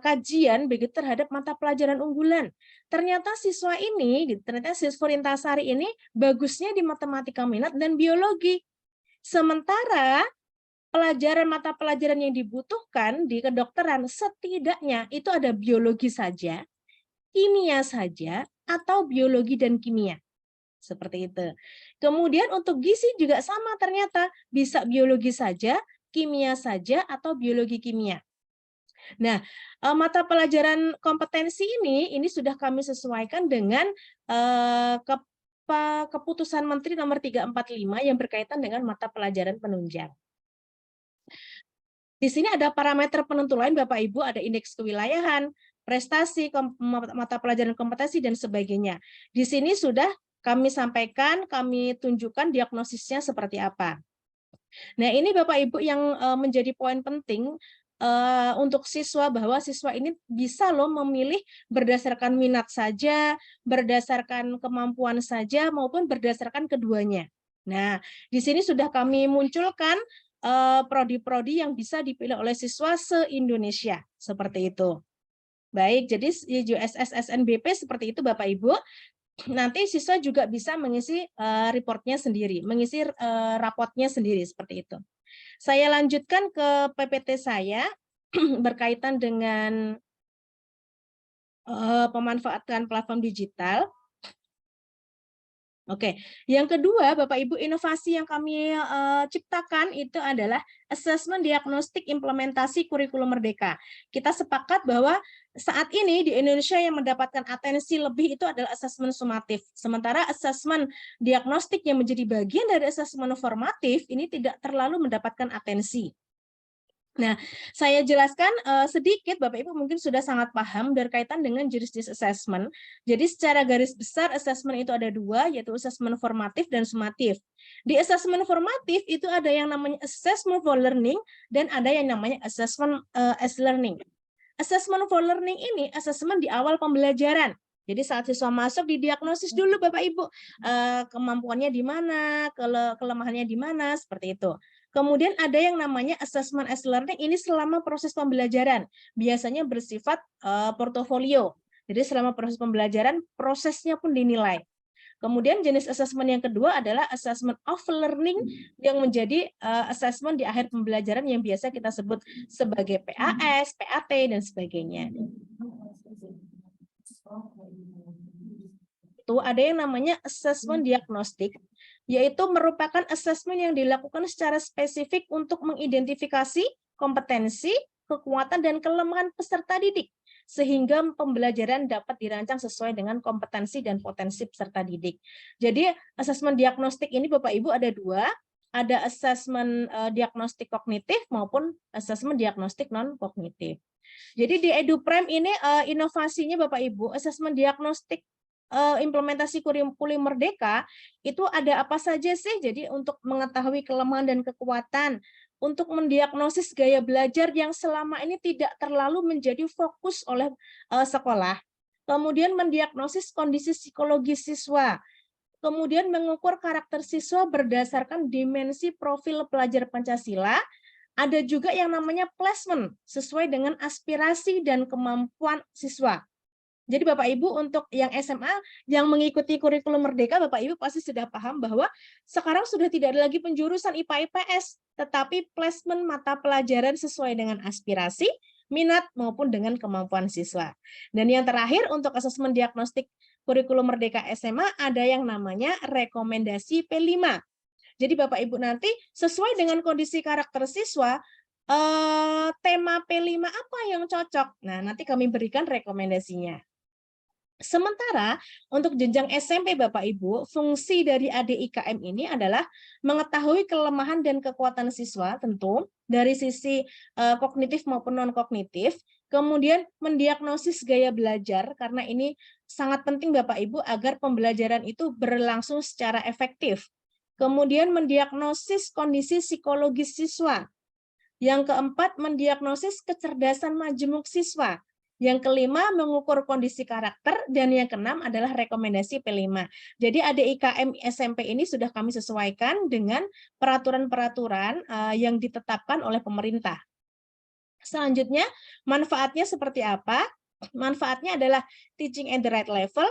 kajian begitu terhadap mata pelajaran unggulan. Ternyata siswa Furintasari ini bagusnya di matematika minat dan biologi. Sementara mata pelajaran yang dibutuhkan di kedokteran setidaknya itu ada biologi saja, kimia saja, atau biologi dan kimia. Seperti itu. Kemudian untuk gizi juga sama ternyata, bisa biologi saja, kimia saja, atau biologi kimia. Nah, mata pelajaran kompetensi ini sudah kami sesuaikan dengan keputusan Menteri nomor 345 yang berkaitan dengan mata pelajaran penunjang. Di sini ada parameter penentu lain Bapak Ibu, ada indeks kewilayahan, prestasi, mata pelajaran kompetensi, dan sebagainya. Di sini sudah kami sampaikan, kami tunjukkan diagnosisnya seperti apa. Nah, ini Bapak Ibu yang menjadi poin penting untuk siswa, bahwa siswa ini bisa loh memilih berdasarkan minat saja, berdasarkan kemampuan saja, maupun berdasarkan keduanya. Nah, di sini sudah kami munculkan prodi-prodi yang bisa dipilih oleh siswa se-Indonesia, seperti itu. Baik, jadi USS SNBP seperti itu Bapak Ibu. Nanti siswa juga bisa mengisi reportnya sendiri, mengisi rapotnya sendiri seperti itu. Saya lanjutkan ke PPT saya berkaitan dengan pemanfaatan platform digital. Oke, yang kedua Bapak Ibu, inovasi yang kami ciptakan itu adalah asesmen diagnostik implementasi kurikulum merdeka. Kita sepakat bahwa saat ini di Indonesia yang mendapatkan atensi lebih itu adalah asesmen sumatif. Sementara asesmen diagnostik yang menjadi bagian dari asesmen formatif ini tidak terlalu mendapatkan atensi. Nah, saya jelaskan sedikit, Bapak Ibu mungkin sudah sangat paham berkaitan dengan jurisdis assessment. Jadi secara garis besar assessment itu ada dua, yaitu assessment formatif dan sumatif. Di assessment formatif itu ada yang namanya assessment for learning dan ada yang namanya assessment as learning. Assessment for learning ini assessment di awal pembelajaran. Jadi saat siswa masuk didiagnosis dulu Bapak Ibu, kemampuannya di mana, kelemahannya di mana, seperti itu. Kemudian ada yang namanya assessment as learning, ini selama proses pembelajaran. Biasanya bersifat portofolio. Jadi selama proses pembelajaran, prosesnya pun dinilai. Kemudian jenis assessment yang kedua adalah assessment of learning yang menjadi assessment di akhir pembelajaran yang biasa kita sebut sebagai PAS, PAT, dan sebagainya. Itu ada yang namanya assessment diagnostik, yaitu merupakan assessment yang dilakukan secara spesifik untuk mengidentifikasi kompetensi, kekuatan, dan kelemahan peserta didik, sehingga pembelajaran dapat dirancang sesuai dengan kompetensi dan potensi peserta didik. Jadi, asesmen diagnostik ini Bapak Ibu ada dua, ada asesmen diagnostik kognitif maupun asesmen diagnostik non-kognitif. Jadi di EduPrime ini inovasinya Bapak Ibu, asesmen diagnostik implementasi kurikulum Merdeka itu ada apa saja sih? Jadi untuk mengetahui kelemahan dan kekuatan, untuk mendiagnosis gaya belajar yang selama ini tidak terlalu menjadi fokus oleh sekolah, kemudian mendiagnosis kondisi psikologis siswa, kemudian mengukur karakter siswa berdasarkan dimensi profil pelajar Pancasila, ada juga yang namanya placement sesuai dengan aspirasi dan kemampuan siswa. Jadi Bapak Ibu untuk yang SMA yang mengikuti kurikulum Merdeka, Bapak Ibu pasti sudah paham bahwa sekarang sudah tidak ada lagi penjurusan IPA IPS, tetapi placement mata pelajaran sesuai dengan aspirasi, minat maupun dengan kemampuan siswa. Dan yang terakhir untuk asesmen diagnostik kurikulum Merdeka SMA ada yang namanya rekomendasi P5. Jadi Bapak Ibu nanti sesuai dengan kondisi karakter siswa, tema P5 apa yang cocok? Nah, nanti kami berikan rekomendasinya. Sementara untuk jenjang SMP Bapak Ibu, fungsi dari ADIKM ini adalah mengetahui kelemahan dan kekuatan siswa tentu dari sisi kognitif maupun non-kognitif, kemudian mendiagnosis gaya belajar karena ini sangat penting Bapak Ibu agar pembelajaran itu berlangsung secara efektif. Kemudian mendiagnosis kondisi psikologis siswa. Yang keempat, mendiagnosis kecerdasan majemuk siswa. Yang kelima, mengukur kondisi karakter, dan yang keenam adalah rekomendasi P5. Jadi ADIKM SMP ini sudah kami sesuaikan dengan peraturan-peraturan yang ditetapkan oleh pemerintah. Selanjutnya, manfaatnya seperti apa? Manfaatnya adalah teaching at the right level,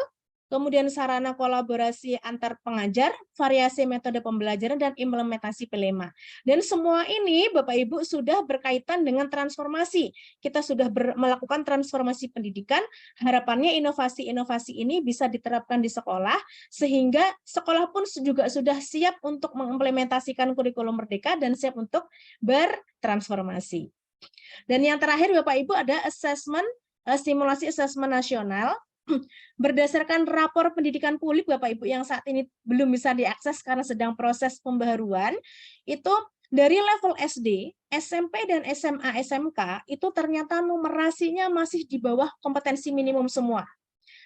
kemudian sarana kolaborasi antar pengajar, variasi metode pembelajaran, dan implementasi P5. Dan semua ini Bapak Ibu sudah berkaitan dengan transformasi. Kita sudah melakukan transformasi pendidikan, harapannya inovasi-inovasi ini bisa diterapkan di sekolah, sehingga sekolah pun juga sudah siap untuk mengimplementasikan kurikulum Merdeka dan siap untuk bertransformasi. Dan yang terakhir Bapak Ibu ada simulasi asesmen nasional. Berdasarkan rapor pendidikan publik Bapak Ibu yang saat ini belum bisa diakses karena sedang proses pembaharuan, itu dari level SD, SMP, dan SMA SMK itu ternyata numerasinya masih di bawah kompetensi minimum semua.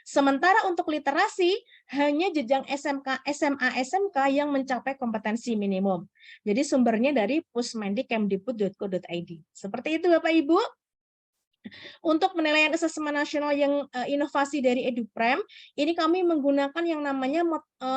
Sementara untuk literasi hanya jenjang SMK, SMA, SMK yang mencapai kompetensi minimum. Jadi sumbernya dari pusmendikemdikbud.go.id. Seperti itu Bapak Ibu. Untuk penilaian asesmen nasional yang inovasi dari EduPrime, ini kami menggunakan yang namanya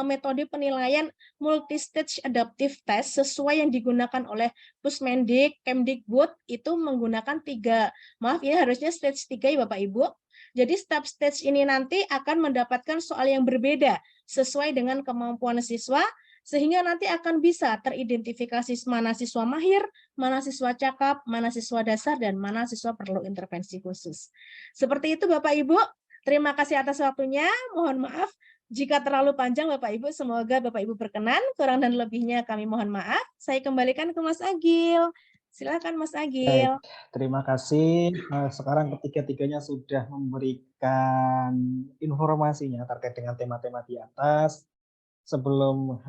metode penilaian multi-stage adaptive test sesuai yang digunakan oleh Pusmendik, Kemdikbud, itu menggunakan ini harusnya stage 3 ya Bapak Ibu. Jadi stage ini nanti akan mendapatkan soal yang berbeda sesuai dengan kemampuan siswa, sehingga nanti akan bisa teridentifikasi mana siswa mahir, mana siswa cakap, mana siswa dasar, dan mana siswa perlu intervensi khusus. Seperti itu Bapak Ibu, terima kasih atas waktunya, mohon maaf jika terlalu panjang Bapak Ibu, semoga Bapak Ibu berkenan, kurang dan lebihnya kami mohon maaf. Saya kembalikan ke Mas Agil. Silakan Mas Agil. Baik, terima kasih. Sekarang ketiga-tiganya sudah memberikan informasinya terkait dengan tema-tema di atas. Sebelum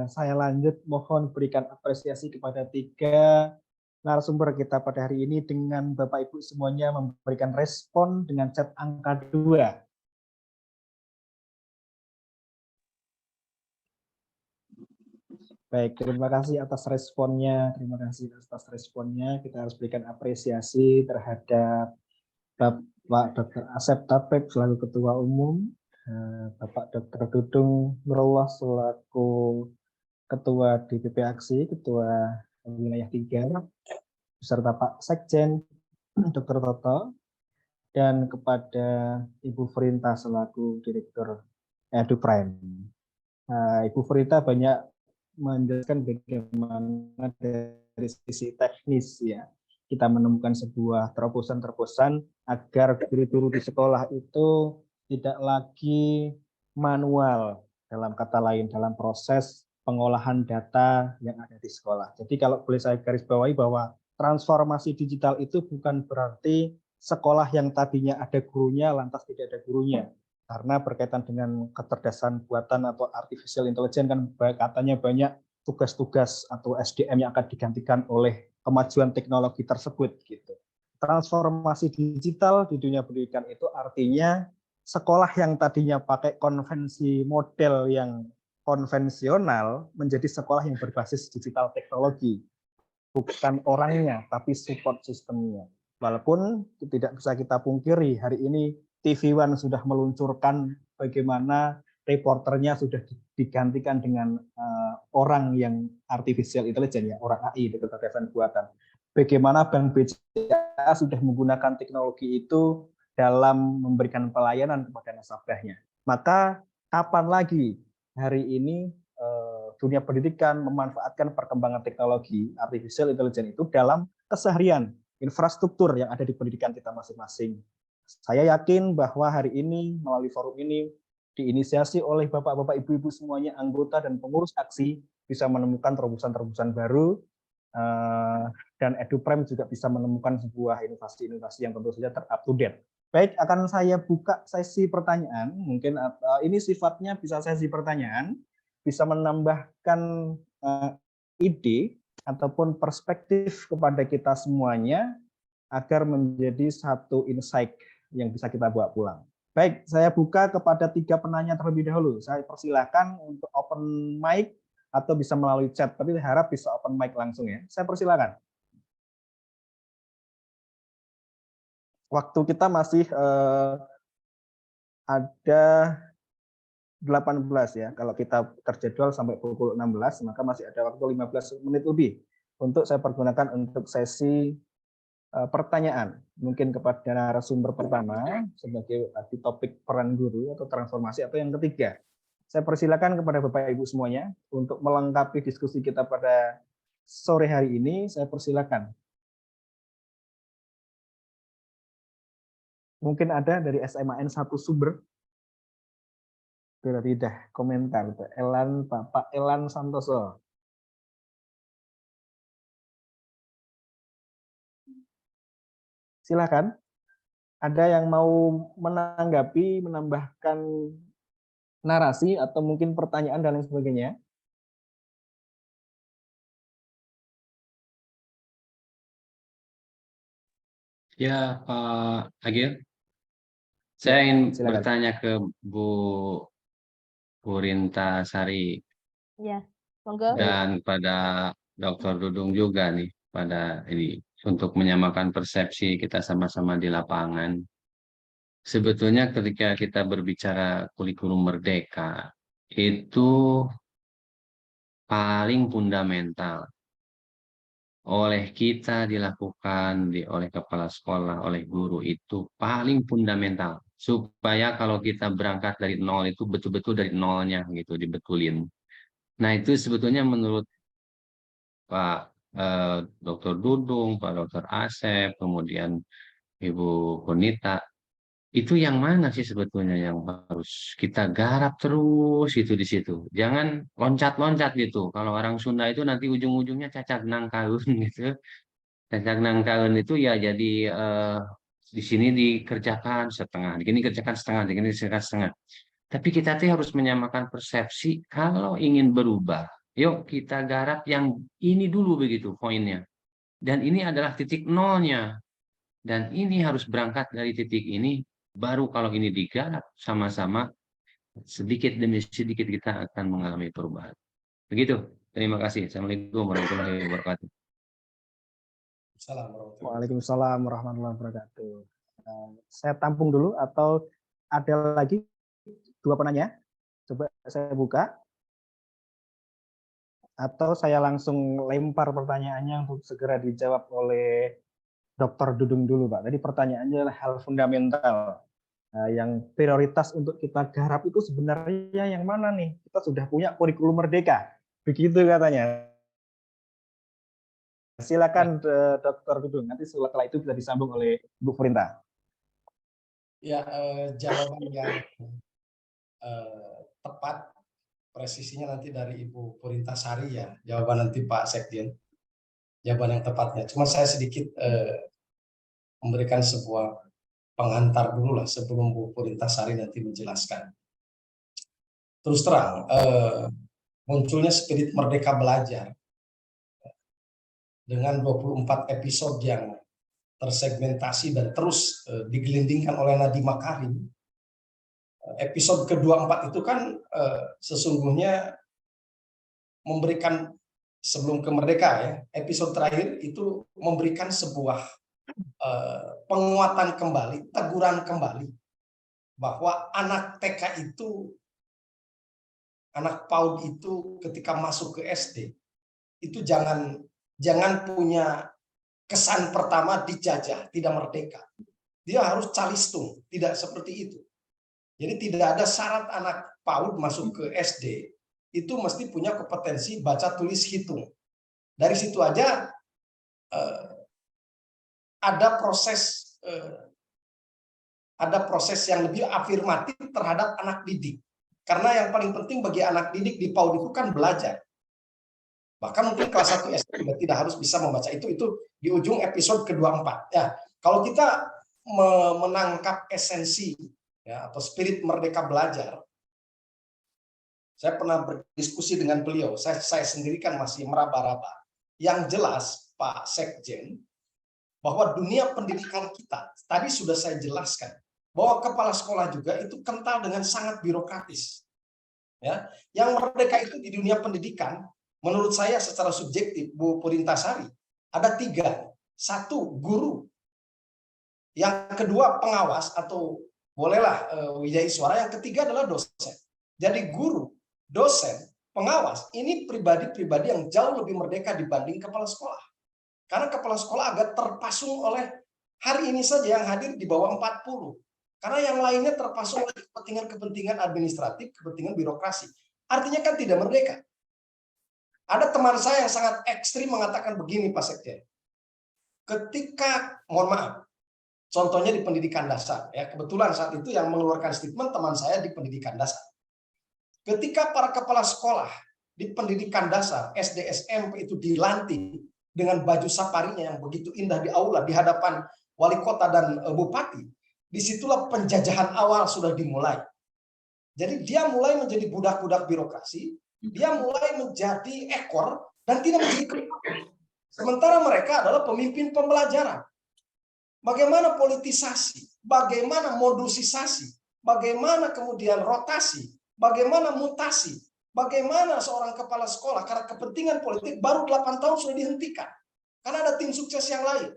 saya lanjut, mohon berikan apresiasi kepada 3 narasumber kita pada hari ini dengan Bapak Ibu semuanya memberikan respon dengan chat angka 2. Baik, terima kasih atas responnya. Terima kasih atas responnya. Kita harus berikan apresiasi terhadap Bapak Dr. Asep Tapek selaku Ketua Umum, Bapak Dr. Dudung Nurullah selaku Ketua DPP Aksi, Ketua Wilayah 3, beserta Pak Sekjen Dr. Toto, dan kepada Ibu Ferinta selaku Direktur EduPrime. Ibu Frita banyak menjelaskan bagaimana dari sisi teknis ya kita menemukan sebuah terobosan-terobosan agar guru-guru di sekolah itu tidak lagi manual, dalam kata lain dalam proses pengolahan data yang ada di sekolah. Jadi kalau boleh saya garis bawahi bahwa transformasi digital itu bukan berarti sekolah yang tadinya ada gurunya lantas tidak ada gurunya. Karena berkaitan dengan kecerdasan buatan atau artificial intelligence kan katanya banyak tugas-tugas atau SDM yang akan digantikan oleh kemajuan teknologi tersebut gitu. Transformasi digital di dunia pendidikan itu artinya sekolah yang tadinya pakai konvensi model yang konvensional menjadi sekolah yang berbasis digital teknologi. Bukan orangnya, tapi support sistemnya. Walaupun tidak bisa kita pungkiri, hari ini TV One sudah meluncurkan bagaimana reporternya sudah digantikan dengan orang yang artificial intelligence, ya, orang AI, kecerdasan buatan. Bagaimana Bank BCA sudah menggunakan teknologi itu dalam memberikan pelayanan kepada nasabahnya. Maka kapan lagi hari ini dunia pendidikan memanfaatkan perkembangan teknologi artificial intelligence itu dalam keseharian infrastruktur yang ada di pendidikan kita masing-masing. Saya yakin bahwa hari ini melalui forum ini diinisiasi oleh bapak-bapak, ibu-ibu semuanya anggota dan pengurus aksi bisa menemukan terobosan-terobosan baru dan EduPrime juga bisa menemukan sebuah inovasi-inovasi yang tentu saja ter-up to date. Baik, akan saya buka sesi pertanyaan. Mungkin ini sifatnya bisa sesi pertanyaan, bisa menambahkan ide ataupun perspektif kepada kita semuanya agar menjadi satu insight yang bisa kita bawa pulang. Baik, saya buka kepada 3 penanya terlebih dahulu. Saya persilahkan untuk open mic atau bisa melalui chat, tapi saya harap bisa open mic langsung ya. Saya persilahkan. Waktu kita masih ada 18 ya. Kalau kita terjadwal sampai pukul 16, maka masih ada waktu 15 menit lebih untuk saya pergunakan untuk sesi pertanyaan. Mungkin kepada narasumber pertama sebagai tadi topik peran guru atau transformasi, atau yang ketiga. Saya persilakan kepada Bapak Ibu semuanya untuk melengkapi diskusi kita pada sore hari ini. Saya persilakan. Mungkin ada dari SMAN 1 sumber. Berarti dah komentar. Bapak Elan Santoso. Silakan. Ada yang mau menanggapi, menambahkan narasi atau mungkin pertanyaan dan lain sebagainya? Ya, Pak Agil. Saya ingin silakan. bertanya ke Bu Rinta Sari. Ya, monggo. Dan pada Dr. Dudung juga nih, pada ini untuk menyamakan persepsi kita sama-sama di lapangan. Sebetulnya ketika kita berbicara kurikulum merdeka, itu paling fundamental oleh kita dilakukan oleh kepala sekolah, oleh guru, itu paling fundamental supaya kalau kita berangkat dari nol itu betul-betul dari nolnya gitu dibetulin. Nah itu sebetulnya menurut Pak Dr. Dudung, Pak Dr. Asep, kemudian Ibu Konita, itu yang mana sih sebetulnya yang harus kita garap terus itu di situ. Jangan loncat-loncat gitu. Kalau orang Sunda itu nanti ujung-ujungnya cacak nangkaun gitu. Cacak nangkaun itu ya jadi di sini dikerjakan setengah, di sini kerjakan setengah, di sini kerjakan setengah. Tapi kita tuh harus menyamakan persepsi kalau ingin berubah. Yuk kita garap yang ini dulu begitu poinnya. Dan ini adalah titik nolnya. Dan ini harus berangkat dari titik ini. Baru kalau ini digarap sama-sama, sedikit demi sedikit kita akan mengalami perubahan. Begitu. Terima kasih. Assalamualaikum warahmatullahi wabarakatuh. Waalaikumsalam warahmatullahi wabarakatuh. Saya tampung dulu atau ada lagi 2 penanya? Coba saya buka. Atau saya langsung lempar pertanyaannya untuk segera dijawab oleh Dr. Dudung dulu, Pak. Tadi pertanyaannya adalah hal fundamental. yang prioritas untuk kita garap itu sebenarnya yang mana nih? Kita sudah punya kurikulum merdeka, begitu katanya. Silakan Dr. Dudung, nanti setelah itu bisa disambung oleh Bu Purinta. Ya, jawaban yang tepat, presisinya nanti dari Ibu Purintasari ya, jawaban nanti Pak Sekjen, jawaban yang tepatnya. Cuma saya sedikit memberikan sebuah pengantar dulu lah sebelum Bu Purintasari nanti menjelaskan. Terus terang, munculnya spirit Merdeka Belajar dengan 24 episode yang tersegmentasi dan terus digelindingkan oleh Nadiem Makarim. Episode ke-24 itu kan sesungguhnya memberikan, sebelum ke Merdeka ya, episode terakhir itu memberikan sebuah penguatan kembali, teguran kembali bahwa anak TK itu, anak PAUD itu ketika masuk ke SD itu jangan punya kesan pertama dijajah, tidak merdeka. Dia harus calistung, tidak seperti itu. Jadi tidak ada syarat anak PAUD masuk ke SD itu mesti punya kompetensi baca tulis hitung. Dari situ aja ada proses yang lebih afirmatif terhadap anak didik. Karena yang paling penting bagi anak didik di PAUD itu kan belajar. Bahkan mungkin kelas 1 SD juga tidak harus bisa membaca itu di ujung episode ke-24. Ya, kalau kita menangkap esensi ya, atau spirit Merdeka Belajar, saya pernah berdiskusi dengan beliau, saya sendiri kan masih meraba-raba. Yang jelas Pak Sekjen, bahwa dunia pendidikan kita, tadi sudah saya jelaskan, bahwa kepala sekolah juga itu kental dengan sangat birokratis. Ya, yang merdeka itu di dunia pendidikan, menurut saya secara subjektif, Bu Purintasari, ada 3. 1, guru. Yang kedua, pengawas atau bolehlah Wijaya Iswara. Yang ketiga adalah dosen. Jadi guru, dosen, pengawas, ini pribadi-pribadi yang jauh lebih merdeka dibanding kepala sekolah. Karena kepala sekolah agak terpasung oleh hari ini saja yang hadir di bawah 40. Karena yang lainnya terpasung oleh kepentingan-kepentingan administratif, kepentingan birokrasi. Artinya kan tidak merdeka. Ada teman saya yang sangat ekstrim mengatakan begini Pak Sekjen. Ketika, mohon maaf, contohnya di pendidikan dasar. Ya, kebetulan saat itu yang mengeluarkan statement teman saya di pendidikan dasar. Ketika para kepala sekolah di pendidikan dasar, SD, SMP itu dilantik dengan baju safarinya yang begitu indah di aula, di hadapan wali kota dan bupati, disitulah penjajahan awal sudah dimulai. Jadi dia mulai menjadi budak-budak birokrasi, dia mulai menjadi ekor dan tidak menjadi kepala. Sementara mereka adalah pemimpin pembelajaran. Bagaimana politisasi, bagaimana modusisasi, bagaimana kemudian rotasi, bagaimana mutasi, bagaimana seorang kepala sekolah karena kepentingan politik baru 8 tahun sudah dihentikan. Karena ada tim sukses yang lain.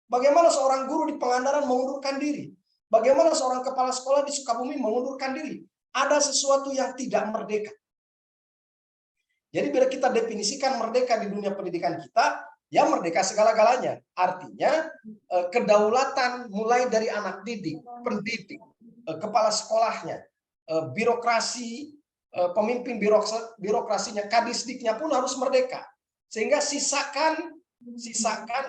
Bagaimana seorang guru di Pangandaran mengundurkan diri. Bagaimana seorang kepala sekolah di Sukabumi mengundurkan diri. Ada sesuatu yang tidak merdeka. Jadi bila kita definisikan merdeka di dunia pendidikan kita, ya merdeka segala-galanya. Artinya kedaulatan mulai dari anak didik, pendidik, kepala sekolahnya, birokrasi, pemimpin birokrasinya, kadisdiknya pun harus merdeka. Sehingga sisakan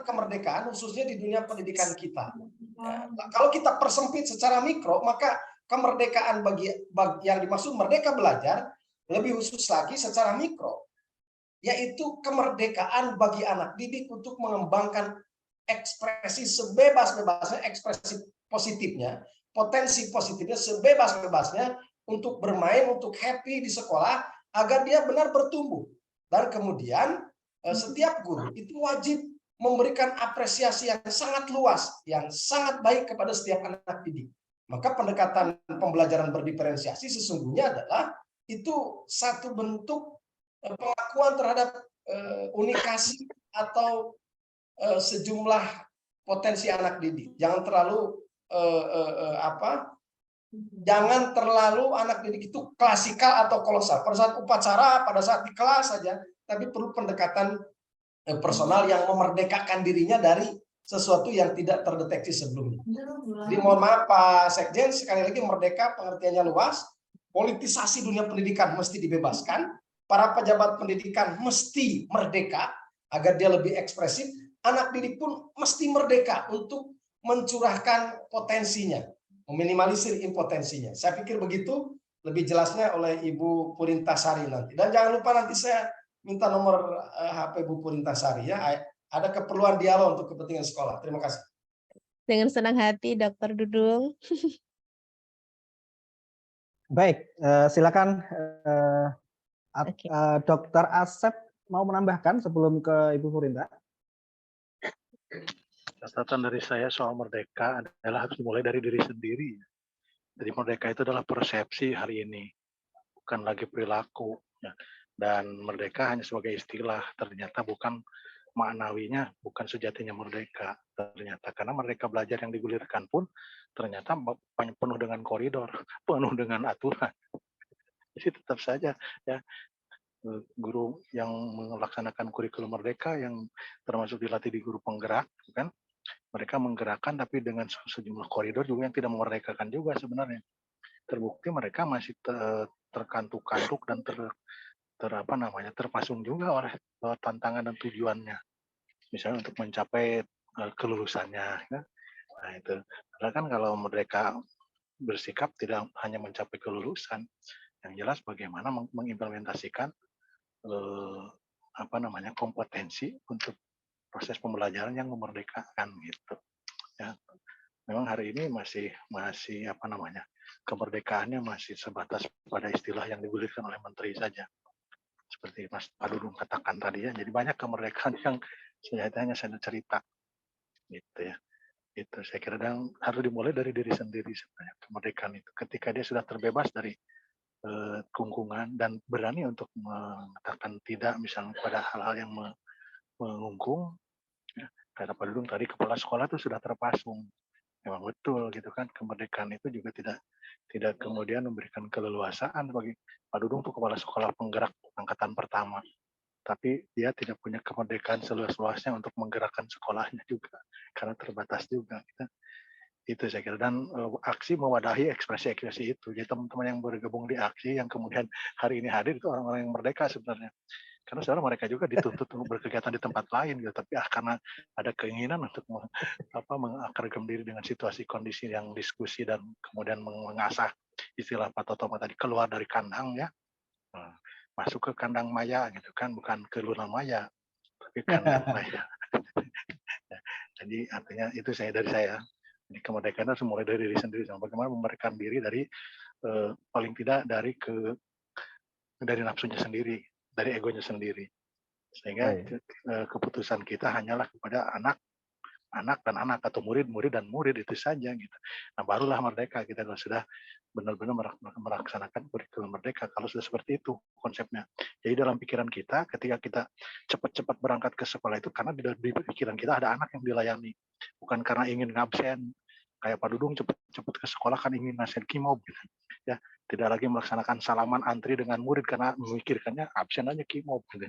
kemerdekaan khususnya di dunia pendidikan kita. Ya, kalau kita persempit secara mikro, maka kemerdekaan bagi yang dimaksud merdeka belajar lebih khusus lagi secara mikro, yaitu kemerdekaan bagi anak didik untuk mengembangkan ekspresi sebebas-bebasnya, ekspresi positifnya, potensi positifnya sebebas-bebasnya untuk bermain, untuk happy di sekolah, agar dia benar bertumbuh. Dan kemudian setiap guru itu wajib memberikan apresiasi yang sangat luas, yang sangat baik kepada setiap anak didik. Maka pendekatan pembelajaran berdiferensiasi sesungguhnya adalah itu satu bentuk pengakuan terhadap unikasi atau sejumlah potensi anak didik. Jangan terlalu anak didik itu klasikal atau kolosal. Pada saat upacara, pada saat di kelas saja, tapi perlu pendekatan personal yang memerdekakan dirinya dari sesuatu yang tidak terdeteksi sebelumnya. Jadi mohon maaf Pak Sekjen, sekali lagi merdeka pengertiannya luas, politisasi dunia pendidikan mesti dibebaskan, para pejabat pendidikan mesti merdeka agar dia lebih ekspresif, anak didik pun mesti merdeka untuk mencurahkan potensinya, meminimalisir impotensinya. Saya pikir begitu, lebih jelasnya oleh Ibu Purintasari nanti. Dan jangan lupa nanti saya minta nomor HP Bu Purintasari ya. Ada keperluan dialog untuk kepentingan sekolah. Terima kasih. Dengan senang hati, Dr. Dudung. Baik, silakan Oke. Dr. Asep mau menambahkan sebelum ke Ibu Purinta. Catatan dari saya soal merdeka adalah harus dimulai dari diri sendiri. Jadi merdeka itu adalah persepsi hari ini, bukan lagi perilaku. Ya. Dan merdeka hanya sebagai istilah, ternyata bukan maknawinya, bukan sejatinya merdeka. Ternyata karena merdeka belajar yang digulirkan pun ternyata penuh dengan koridor, penuh dengan aturan. Jadi tetap saja ya guru yang melaksanakan kurikulum merdeka yang termasuk dilatih di guru penggerak, kan? Mereka menggerakkan tapi dengan sejumlah koridor juga yang tidak memerdekakan juga sebenarnya. Terbukti mereka masih terkantuk-kantuk dan terpasung juga oleh tantangan dan tujuannya. Misalnya untuk mencapai kelulusannya. Ya. Nah itu. Karena kan kalau mereka bersikap tidak hanya mencapai kelulusan, yang jelas bagaimana mengimplementasikan kompetensi untuk proses pembelajaran yang memerdekakan gitu. Ya, memang hari ini masih kemerdekaannya masih sebatas pada istilah yang digulirkan oleh menteri saja. Seperti Mas Pak Dudung katakan tadi ya, jadi banyak kemerdekaan yang sebenarnya hanya cerita gitu ya. Itu saya kira dan harus dimulai dari diri sendiri sebenarnya kemerdekaan itu. Ketika dia sudah terbebas dari kungkungan dan berani untuk mengatakan tidak misalnya pada hal-hal yang mengungkung. Ya, kata Pak Dudung tadi kepala sekolah itu sudah terpasung, memang betul gitu kan, kemerdekaan itu juga tidak kemudian memberikan keleluasaan bagi Pak Dudung itu kepala sekolah penggerak angkatan pertama, tapi dia tidak punya kemerdekaan seluas-luasnya untuk menggerakkan sekolahnya juga karena terbatas juga gitu. Itu saya kira dan aksi mewadahi ekspresi-ekspresi itu. Jadi teman-teman yang bergabung di aksi yang kemudian hari ini hadir itu orang-orang yang merdeka sebenarnya. Karena sebenarnya mereka juga dituntut untuk berkegiatan di tempat lain gitu, tapi karena ada keinginan untuk mengakarkan diri dengan situasi kondisi yang diskusi dan kemudian mengasah istilah Pak Toto tadi keluar dari kandang ya, masuk ke kandang maya gitu kan, bukan ke luna maya, tapi kandang maya. Jadi artinya itu dari saya. Jadi kemerdekaan harus mulai dari diri sendiri, bagaimana memerdekakan diri dari paling tidak dari nafsunya sendiri, dari egonya sendiri, sehingga keputusan kita hanyalah kepada anak dan anak atau murid dan murid itu saja gitu. Nah barulah merdeka kita kalau sudah benar-benar melaksanakan kurikulum merdeka kalau sudah seperti itu konsepnya. Jadi dalam pikiran kita ketika kita cepat-cepat berangkat ke sekolah itu karena di pikiran kita ada anak yang dilayani, bukan karena ingin ngabsen. Kayak Pak Dudung cepat-cepat ke sekolah kan ingin ngasih kimob gitu. Ya, tidak lagi melaksanakan salaman antri dengan murid karena memikirkannya absen aja kimob gitu.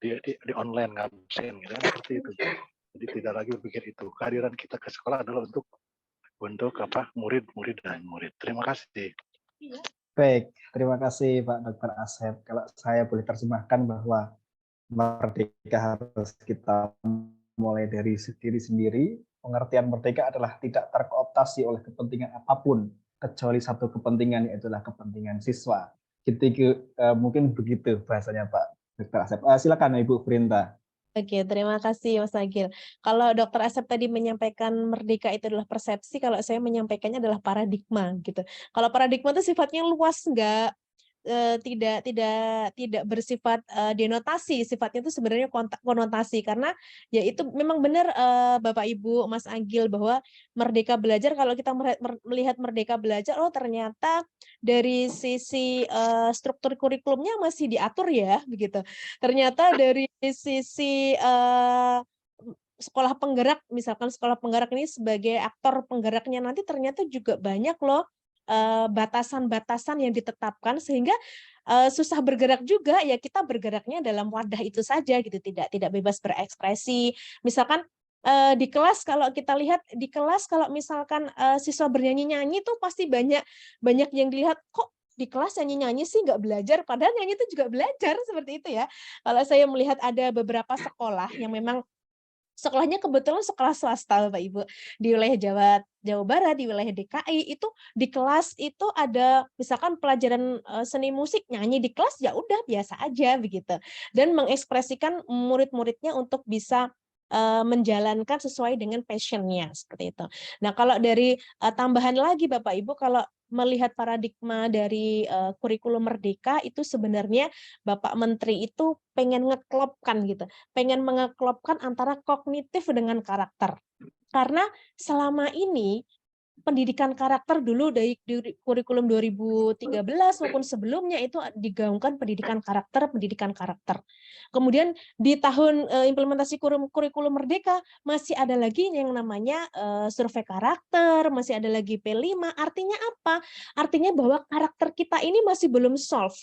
Di online ngabsen gitu kan seperti itu. Jadi tidak lagi berpikir itu. Kehadiran kita ke sekolah adalah untuk murid dan murid. Terima kasih. Baik, terima kasih Pak Dr. Asep. Kalau saya boleh terjemahkan bahwa merdeka harus kita mulai dari diri sendiri. Pengertian merdeka adalah tidak terkooptasi oleh kepentingan apapun kecuali satu kepentingan, yaitu kepentingan siswa. Mungkin begitu bahasanya Pak Dr. Asep. Silakan Ibu Purinta. Oke, terima kasih Mas Agil. Kalau Dr. Asep tadi menyampaikan merdeka itu adalah persepsi, kalau saya menyampaikannya adalah paradigma gitu. Kalau paradigma itu sifatnya luas, tidak bersifat denotasi, sifatnya itu sebenarnya konotasi, karena ya itu memang benar Bapak Ibu Mas Agil bahwa merdeka belajar, kalau kita melihat merdeka belajar, oh ternyata dari sisi struktur kurikulumnya masih diatur ya begitu. Ternyata dari sisi sekolah penggerak, misalkan sekolah penggerak ini sebagai aktor penggeraknya nanti ternyata juga banyak loh batasan-batasan yang ditetapkan sehingga susah bergerak juga, ya kita bergeraknya dalam wadah itu saja gitu, tidak bebas berekspresi. Misalkan di kelas kalau kita lihat di kelas kalau misalkan siswa bernyanyi-nyanyi tuh pasti banyak yang dilihat, kok di kelas nyanyi-nyanyi sih nggak belajar, padahal nyanyi itu juga belajar, seperti itu ya. Kalau saya melihat ada beberapa sekolah yang memang sekolahnya kebetulan sekolah swasta Bapak Ibu di wilayah Jawa Barat, di wilayah DKI, itu di kelas itu ada misalkan pelajaran seni musik, nyanyi di kelas ya udah biasa aja begitu, dan mengekspresikan murid-muridnya untuk bisa menjalankan sesuai dengan passion-nya seperti itu. Nah, kalau dari tambahan lagi Bapak Ibu, kalau melihat paradigma dari kurikulum Merdeka itu sebenarnya Bapak Menteri itu pengen ngeklopkan gitu, pengen mengeklopkan antara kognitif dengan karakter. Karena selama ini pendidikan karakter dulu dari kurikulum 2013 maupun sebelumnya itu digaungkan pendidikan karakter. Kemudian di tahun implementasi kurikulum Merdeka masih ada lagi yang namanya survei karakter, masih ada lagi P5. Artinya apa? Artinya bahwa karakter kita ini masih belum solve.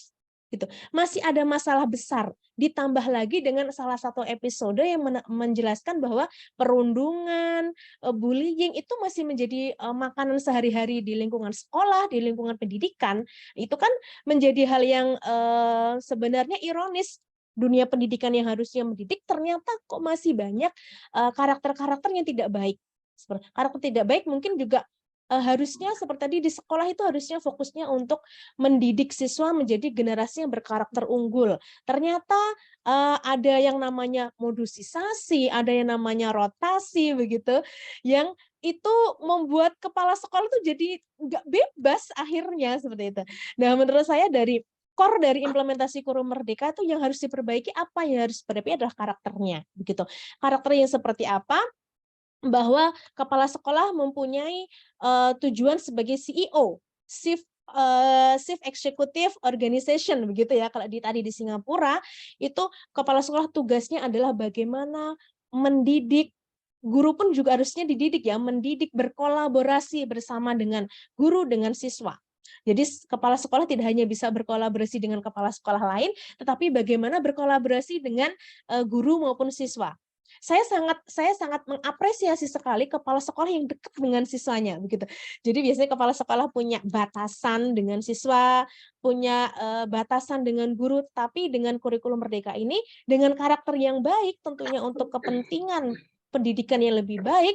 Gitu. Masih ada masalah besar, ditambah lagi dengan salah satu episode yang menjelaskan bahwa perundungan, bullying itu masih menjadi makanan sehari-hari di lingkungan sekolah, di lingkungan pendidikan. Itu kan menjadi hal yang sebenarnya ironis. Dunia pendidikan yang harusnya mendidik ternyata kok masih banyak karakter-karakter yang tidak baik. Karakter tidak baik mungkin juga harusnya seperti tadi di sekolah itu harusnya fokusnya untuk mendidik siswa menjadi generasi yang berkarakter unggul. Ternyata ada yang namanya modusisasi, ada yang namanya rotasi begitu, yang itu membuat kepala sekolah itu jadi nggak bebas akhirnya seperti itu. Nah, menurut saya dari core dari implementasi kurikulum Merdeka itu yang harus diperbaiki, apa yang harus diperbaiki adalah karakternya begitu. Karakternya seperti apa? Bahwa kepala sekolah mempunyai tujuan sebagai CEO, Chief Executive Organization begitu ya. Kalau tadi di Singapura itu kepala sekolah tugasnya adalah bagaimana mendidik, guru pun juga harusnya dididik ya, mendidik berkolaborasi bersama dengan guru dengan siswa. Jadi kepala sekolah tidak hanya bisa berkolaborasi dengan kepala sekolah lain, tetapi bagaimana berkolaborasi dengan guru maupun siswa. Saya sangat mengapresiasi sekali kepala sekolah yang dekat dengan siswanya begitu. Jadi biasanya kepala sekolah punya batasan dengan siswa, punya batasan dengan guru, tapi dengan kurikulum Merdeka ini dengan karakter yang baik tentunya untuk kepentingan pendidikan yang lebih baik,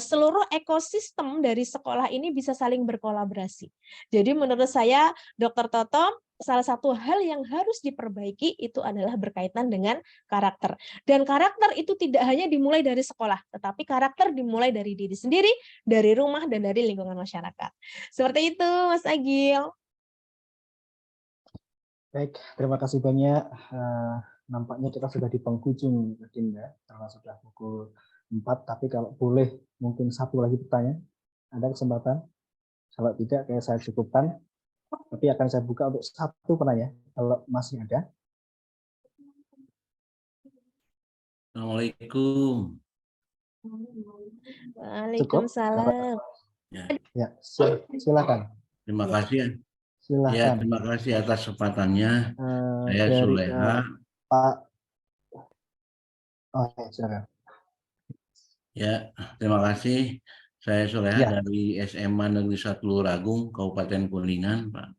seluruh ekosistem dari sekolah ini bisa saling berkolaborasi. Jadi menurut saya, Dr. Toto, salah satu hal yang harus diperbaiki itu adalah berkaitan dengan karakter. Dan karakter itu tidak hanya dimulai dari sekolah, tetapi karakter dimulai dari diri sendiri, dari rumah, dan dari lingkungan masyarakat. Seperti itu, Mas Agil. Baik, terima kasih banyak. Nampaknya kita sudah di penghujung, Dinda, karena sudah pukul 4, tapi kalau boleh mungkin satu lagi pertanyaan, ada kesempatan? Kalau tidak, kayak saya cukupkan. Tapi akan saya buka untuk satu penanya, kalau masih ada. Assalamualaikum. Waalaikumsalam. Ya, silakan. Terima kasih. Silakan. Ya, terima kasih atas kesempatannya. Saya Dari Suleha. Pak. Oh, silakan. Ya, terima kasih. Saya Suleha Ya. dari SMA Negeri 1 Luragung, Kabupaten Kuningan, Pak.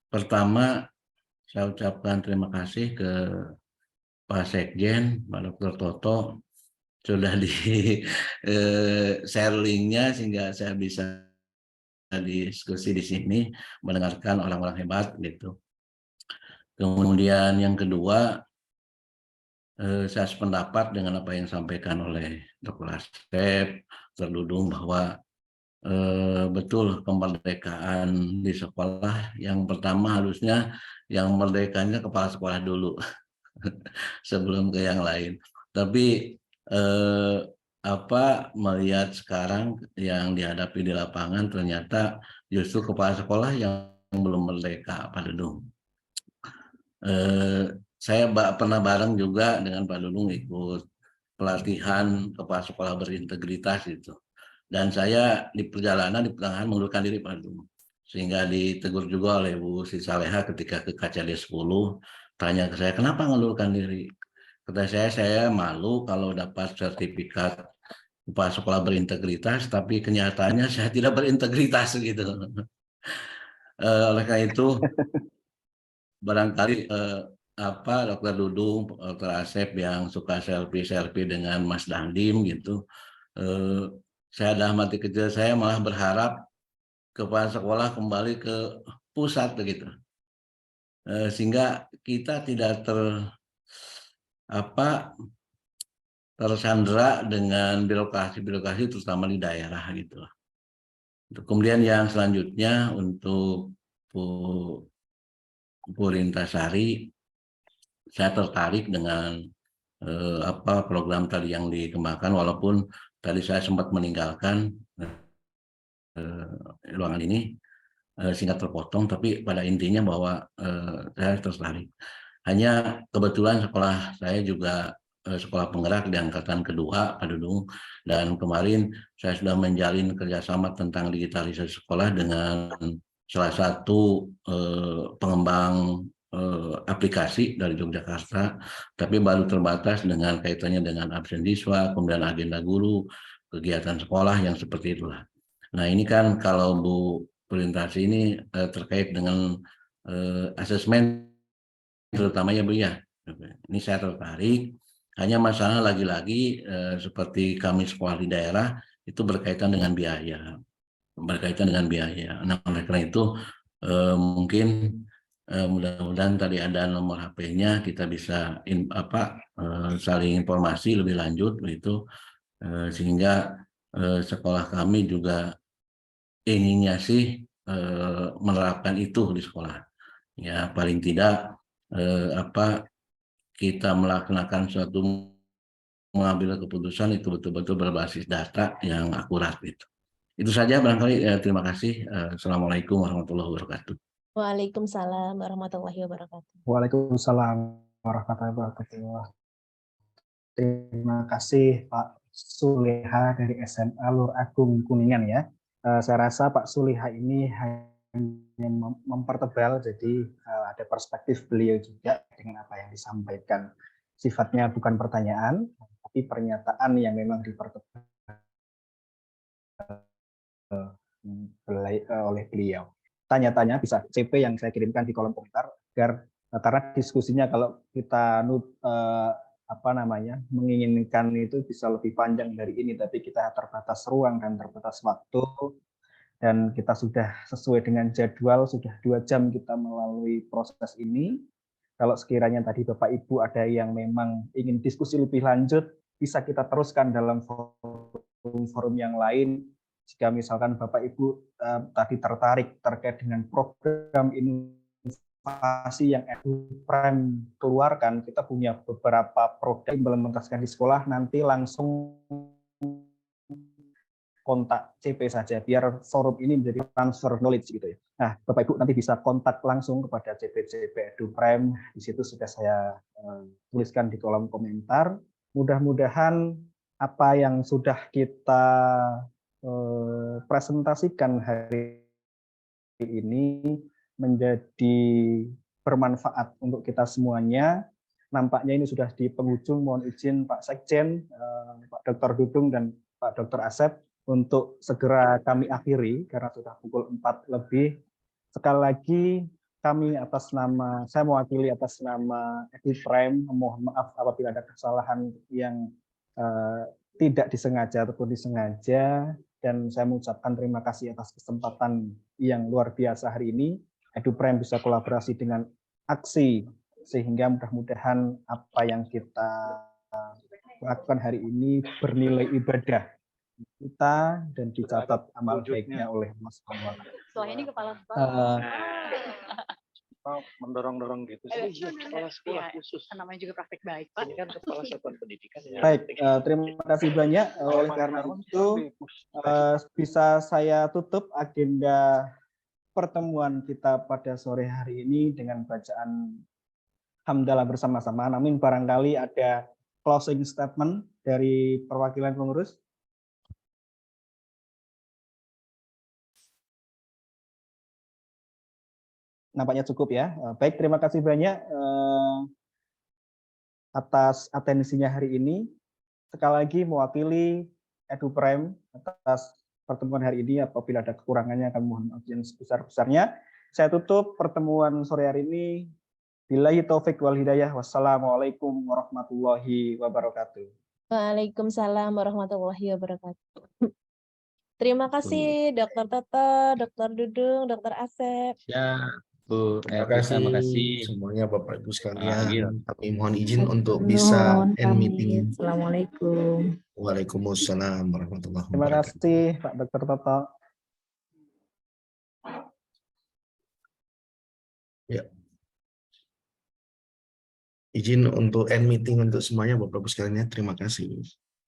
Pertama, saya ucapkan terima kasih ke Pak Sekjen, Pak Dr. Toto, sudah di share linknya sehingga saya bisa diskusi di sini, mendengarkan orang-orang hebat gitu. Kemudian yang kedua, saya sependapat dengan apa yang disampaikan oleh Dr. Asep, Dudung, bahwa betul kemerdekaan di sekolah yang pertama harusnya yang merdekanya kepala sekolah dulu sebelum ke yang lain. Tapi melihat sekarang yang dihadapi di lapangan ternyata justru kepala sekolah yang belum merdeka, Pak Dudung. Saya pernah bareng juga dengan Pak Dudung ikut pelatihan kepala sekolah berintegritas itu. Dan saya di perjalanan di pertengahan mengundurkan diri Pak Dudung. Sehingga ditegur juga oleh Bu Sri Saleha ketika ke KCD 10, tanya ke saya, kenapa mengundurkan diri? kata saya malu kalau dapat sertifikat kepala sekolah berintegritas, tapi kenyataannya saya tidak berintegritas gitu. Oleh karena itu, barangkali Dokter Dudung, Dokter Asep yang suka selfie dengan Mas Dandim gitu, saya dalam hati kecil saya malah berharap kepala sekolah kembali ke pusat begitu, sehingga kita tidak tersandra dengan birokrasi terutama di daerah gitu. Kemudian yang selanjutnya untuk Bu Rintasari, saya tertarik dengan program tadi yang dikembangkan, walaupun tadi saya sempat meninggalkan ruangan ini singkat terpotong, tapi pada intinya bahwa saya tertarik. Hanya kebetulan sekolah saya juga sekolah penggerak di angkatan kedua, Pak Dudung, dan kemarin saya sudah menjalin kerjasama tentang digitalisasi sekolah dengan salah satu pengembang aplikasi dari Yogyakarta, tapi baru terbatas dengan kaitannya dengan absen siswa, kemudian agenda guru, kegiatan sekolah yang seperti itulah. Nah ini kan kalau Bu Presentasi ini terkait dengan asesmen terutamanya Bu ya. Ini saya tertarik. Hanya masalah lagi-lagi seperti kami sekolah di daerah itu berkaitan dengan biaya. Nah oleh karena itu mungkin mudah-mudahan tadi ada nomor HP-nya, kita bisa saling informasi lebih lanjut begitu, sehingga sekolah kami juga inginnya sih menerapkan itu di sekolah. Ya paling tidak kita melaksanakan suatu mengambil keputusan itu betul-betul berbasis data yang akurat itu. Itu saja barangkali. Terima kasih. Assalamualaikum warahmatullahi wabarakatuh. Waalaikumsalam warahmatullahi wabarakatuh. Waalaikumsalam warahmatullahi wabarakatuh. Terima kasih Pak Suleha dari SMA Lur Agung Kuningan ya. Saya rasa Pak Suleha ini hanya mempertebal, jadi ada perspektif beliau juga dengan apa yang disampaikan. Sifatnya bukan pertanyaan, tapi pernyataan yang memang dipertebal oleh beliau. Tanya-tanya bisa CP yang saya kirimkan di kolom komentar, agar karena diskusinya kalau kita menginginkan itu bisa lebih panjang dari ini, tapi kita terbatas ruang dan terbatas waktu, dan kita sudah sesuai dengan jadwal, sudah 2 jam kita melalui proses ini. Kalau sekiranya tadi Bapak Ibu ada yang memang ingin diskusi lebih lanjut, bisa kita teruskan dalam forum-forum yang lain. Jika misalkan Bapak Ibu tadi tertarik terkait dengan program inovasi yang EduPrime keluarkan, kita punya beberapa produk implementasikan di sekolah, nanti langsung kontak CP saja, biar forum ini menjadi transfer knowledge gitu ya. Nah, Bapak Ibu nanti bisa kontak langsung kepada CP EduPrime, di situ sudah saya tuliskan di kolom komentar. Mudah-mudahan apa yang sudah kita presentasikan hari ini menjadi bermanfaat untuk kita semuanya. Nampaknya ini sudah di penghujung, mohon izin Pak Sekjen, Pak Dr. Dudung dan Pak Dr. Asep untuk segera kami akhiri karena sudah pukul 4 lebih. Sekali lagi kami saya mewakili atas nama EduPrime, mohon maaf apabila ada kesalahan yang tidak disengaja ataupun disengaja, dan saya mengucapkan terima kasih atas kesempatan yang luar biasa hari ini. EduPrime bisa kolaborasi dengan aksi, sehingga mudah-mudahan apa yang kita lakukan hari ini bernilai ibadah kita dan dicatat amal baiknya oleh Allah Subhanahu wa Ta'ala. Soalnya ini kepala Mendorong-dorong gitu sih. kepala sekolah khusus. Namanya juga praktek baik, Pak. Ini kan kepala satuan pendidikan. Baik, terima kasih banyak. Oleh karena itu bisa saya tutup agenda pertemuan kita pada sore hari ini dengan bacaan hamdalah bersama-sama. Namun barangkali ada closing statement dari perwakilan pengurus. Nampaknya cukup ya. Baik, terima kasih banyak. atas atensinya hari ini. Sekali lagi mewakili EduPrime atas pertemuan hari ini. Apabila ada kekurangannya kami mohon maaf yang sebesar-besarnya. Saya tutup pertemuan sore hari ini. Billahi taufik wal hidayah. Wassalamualaikum warahmatullahi wabarakatuh. Waalaikumsalam warahmatullahi wabarakatuh. Terima kasih Dr. Toto, Dr. Dudung, Dr. Asep. Ya, Bu Terima terima kasih kasih. semuanya Bapak Ibu Agil. sekalian. Kami mohon izin untuk bisa Nuhun, end pamit. meeting. Assalamualaikum. Waalaikumsalam warahmatullahi Terima wabarakatuh. kasih Pak Dr. Toto. Ya. Izin untuk end meeting untuk semuanya Bapak Ibu sekalian. Terima kasih.